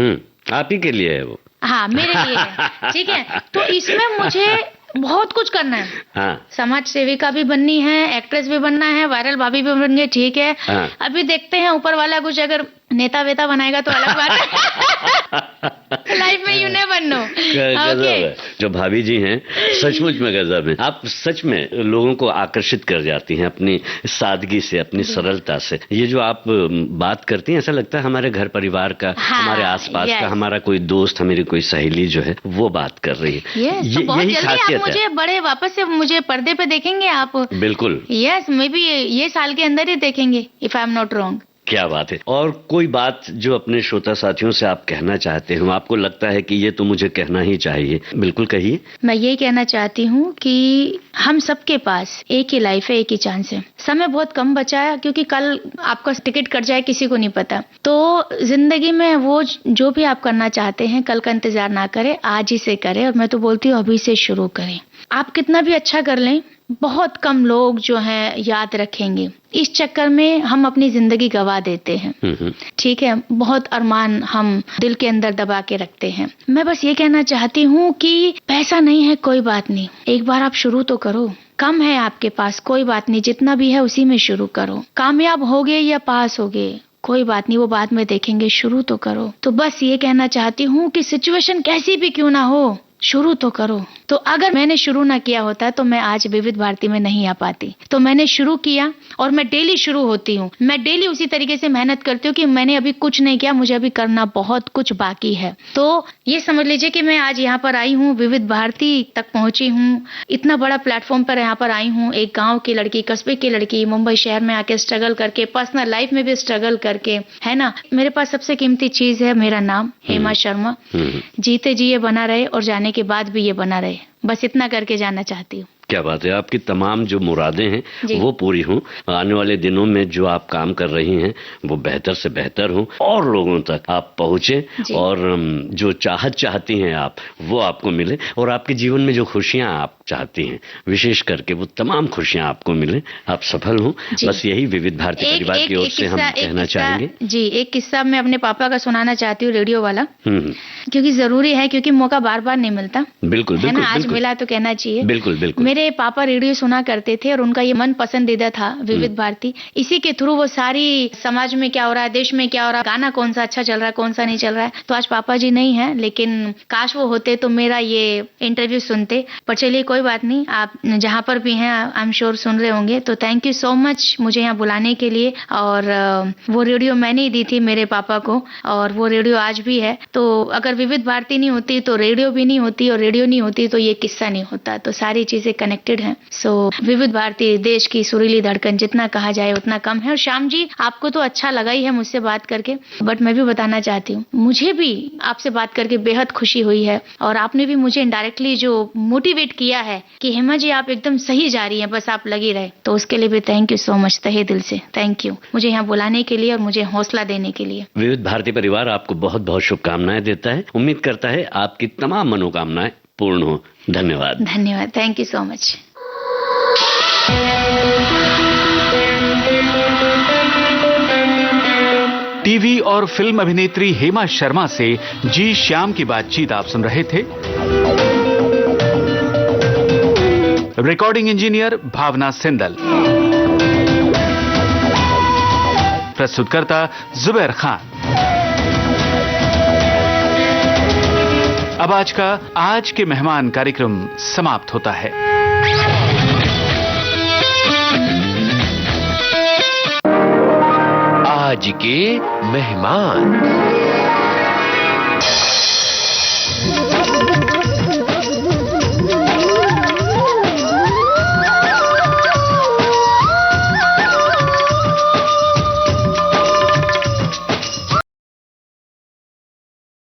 आप ही के लिए है वो। हाँ, मेरे लिए है। ठीक है, तो इसमें मुझे बहुत कुछ करना है। हाँ। समाज सेविका भी बननी है, एक्ट्रेस भी बनना है, वायरल भाभी भी बननी है। ठीक है। हाँ। अभी देखते हैं ऊपर वाला कुछ अगर नेता वेता बनाएगा तो अलग बात है। लाइफ में यू नेवर नो। जो भाभी जी हैं सचमुच में गजब है। आप सच में लोगों को आकर्षित कर जाती हैं अपनी सादगी से, अपनी सरलता से। ये जो आप बात करती हैं, ऐसा लगता है हमारे घर परिवार का, हमारे आसपास का, हमारा कोई दोस्त, हमारी कोई सहेली जो है वो बात कर रही है। यही खासियत है। मुझे बड़े वापस से मुझे पर्दे पे देखेंगे आप? बिल्कुल। यस, मे बी ये साल के अंदर ही देखेंगे, if I am not wrong. क्या बात है। और कोई बात जो अपने श्रोता साथियों से आप कहना चाहते हो, आपको लगता है कि ये तो मुझे कहना ही चाहिए, बिल्कुल कहिए। मैं ये कहना चाहती हूँ कि हम सबके पास एक ही लाइफ है, एक ही चांस है। समय बहुत कम बचा है, क्योंकि कल आपका टिकट कट जाए किसी को नहीं पता। तो जिंदगी में वो जो भी आप करना चाहते हैं, कल का इंतजार ना करें, आज ही से करें। और मैं तो बोलती हूँ अभी से शुरू करें। आप कितना भी अच्छा कर लें, बहुत कम लोग जो हैं याद रखेंगे। इस चक्कर में हम अपनी जिंदगी गवा देते हैं। ठीक है, बहुत अरमान हम दिल के अंदर दबा के रखते हैं। मैं बस ये कहना चाहती हूँ कि पैसा नहीं है कोई बात नहीं, एक बार आप शुरू तो करो। कम है आपके पास कोई बात नहीं, जितना भी है उसी में शुरू करो। कामयाब होगे या पास होगे कोई बात नहीं, वो बाद में देखेंगे, शुरू तो करो। तो बस ये कहना चाहती हूँ कि सिचुएशन कैसी भी क्यों ना हो, शुरू तो करो। तो अगर मैंने शुरू ना किया होता तो मैं आज विविध भारती में नहीं आ पाती। तो मैंने शुरू किया और मैं डेली शुरू होती हूँ। मैं डेली उसी तरीके से मेहनत करती हूँ कि मैंने अभी कुछ नहीं किया, मुझे अभी करना बहुत कुछ बाकी है। तो ये समझ लीजिए कि मैं आज यहाँ पर आई हूँ, विविध भारती तक पहुंची हूँ, इतना बड़ा प्लेटफॉर्म पर यहाँ पर आई हूँ। एक गाँव की लड़की, कस्बे की लड़की, मुंबई शहर में आके स्ट्रगल करके, पर्सनल लाइफ में भी स्ट्रगल करके, है ना। मेरे पास सबसे कीमती चीज है मेरा नाम, हेमा शर्मा। जीते जी ये बना रहे और जाने के बाद भी ये बना रहे, बस इतना करके जाना चाहती हूँ। क्या बात है। आपकी तमाम जो मुरादें हैं वो पूरी हों। आने वाले दिनों में जो आप काम कर रही हैं वो बेहतर से बेहतर हों और लोगों तक आप पहुंचे और जो चाहत चाहती हैं आप, वो आपको मिले। और आपके जीवन में जो खुशियां आप चाहती हैं, विशेष करके वो तमाम खुशियां आपको मिले, आप सफल हों। बस यही विविध भारती परिवार की ओर से हम कहना चाहेंगे। जी, एक किस्सा मैं अपने पापा का सुनाना चाहती हूँ, रेडियो वाला, क्योंकि जरूरी है, क्योंकि मौका बार बार नहीं मिलता। बिल्कुल, है ना, आज मिला तो कहना चाहिए। बिल्कुल बिल्कुल। मेरे पापा रेडियो सुना करते थे और उनका ये मन पसंदीदा था विविध भारती। इसी के थ्रू वो सारी समाज में क्या हो रहा है, देश में क्या हो रहा है, गाना कौन सा अच्छा चल रहा है, कौन सा नहीं चल रहा है। तो आज पापा जी नहीं है, लेकिन काश वो होते तो मेरा ये इंटरव्यू सुनते। पर चलिए कोई बात नहीं, आप जहाँ पर भी हैं आई एम श्योर सुन रहे होंगे। तो थैंक यू सो मच मुझे यहाँ बुलाने के लिए। और वो रेडियो मैंने ही दी थी मेरे पापा को, और वो रेडियो आज भी है। तो अगर विविध भारती नहीं होती तो रेडियो भी नहीं होती, और रेडियो नहीं होती तो ये किस्सा नहीं होता। तो सारी चीजें कनेक्टेड हैं। सो विविध भारती देश की सुरीली धड़कन, जितना कहा जाए उतना कम है। और श्याम जी, आपको तो अच्छा लगा ही है मुझसे बात करके, बट मैं भी बताना चाहती हूँ, मुझे भी आपसे बात करके बेहद खुशी हुई है। और आपने भी मुझे इनडायरेक्टली जो मोटिवेट किया है कि हेमा जी आप एकदम सही जा रही हैं, बस आप लगी रहे। तो उसके लिए भी थैंक यू सो मच, तहे दिल से थैंक यू, मुझे यहाँ बुलाने के लिए और मुझे हौसला देने के लिए। विविध भारती परिवार आपको बहुत बहुत शुभकामनाएं देता है। उम्मीद करता है आपकी तमाम मनोकामनाएं पूर्ण हो। धन्यवाद। धन्यवाद, thank you so much. TV और फिल्म अभिनेत्री हेमा शर्मा से जी श्याम की बातचीत आप सुन रहे थे। रिकॉर्डिंग इंजीनियर भावना सिंदल, प्रस्तुतकर्ता जुबैर खान। अब आज के मेहमान कार्यक्रम समाप्त होता है। आज के मेहमान।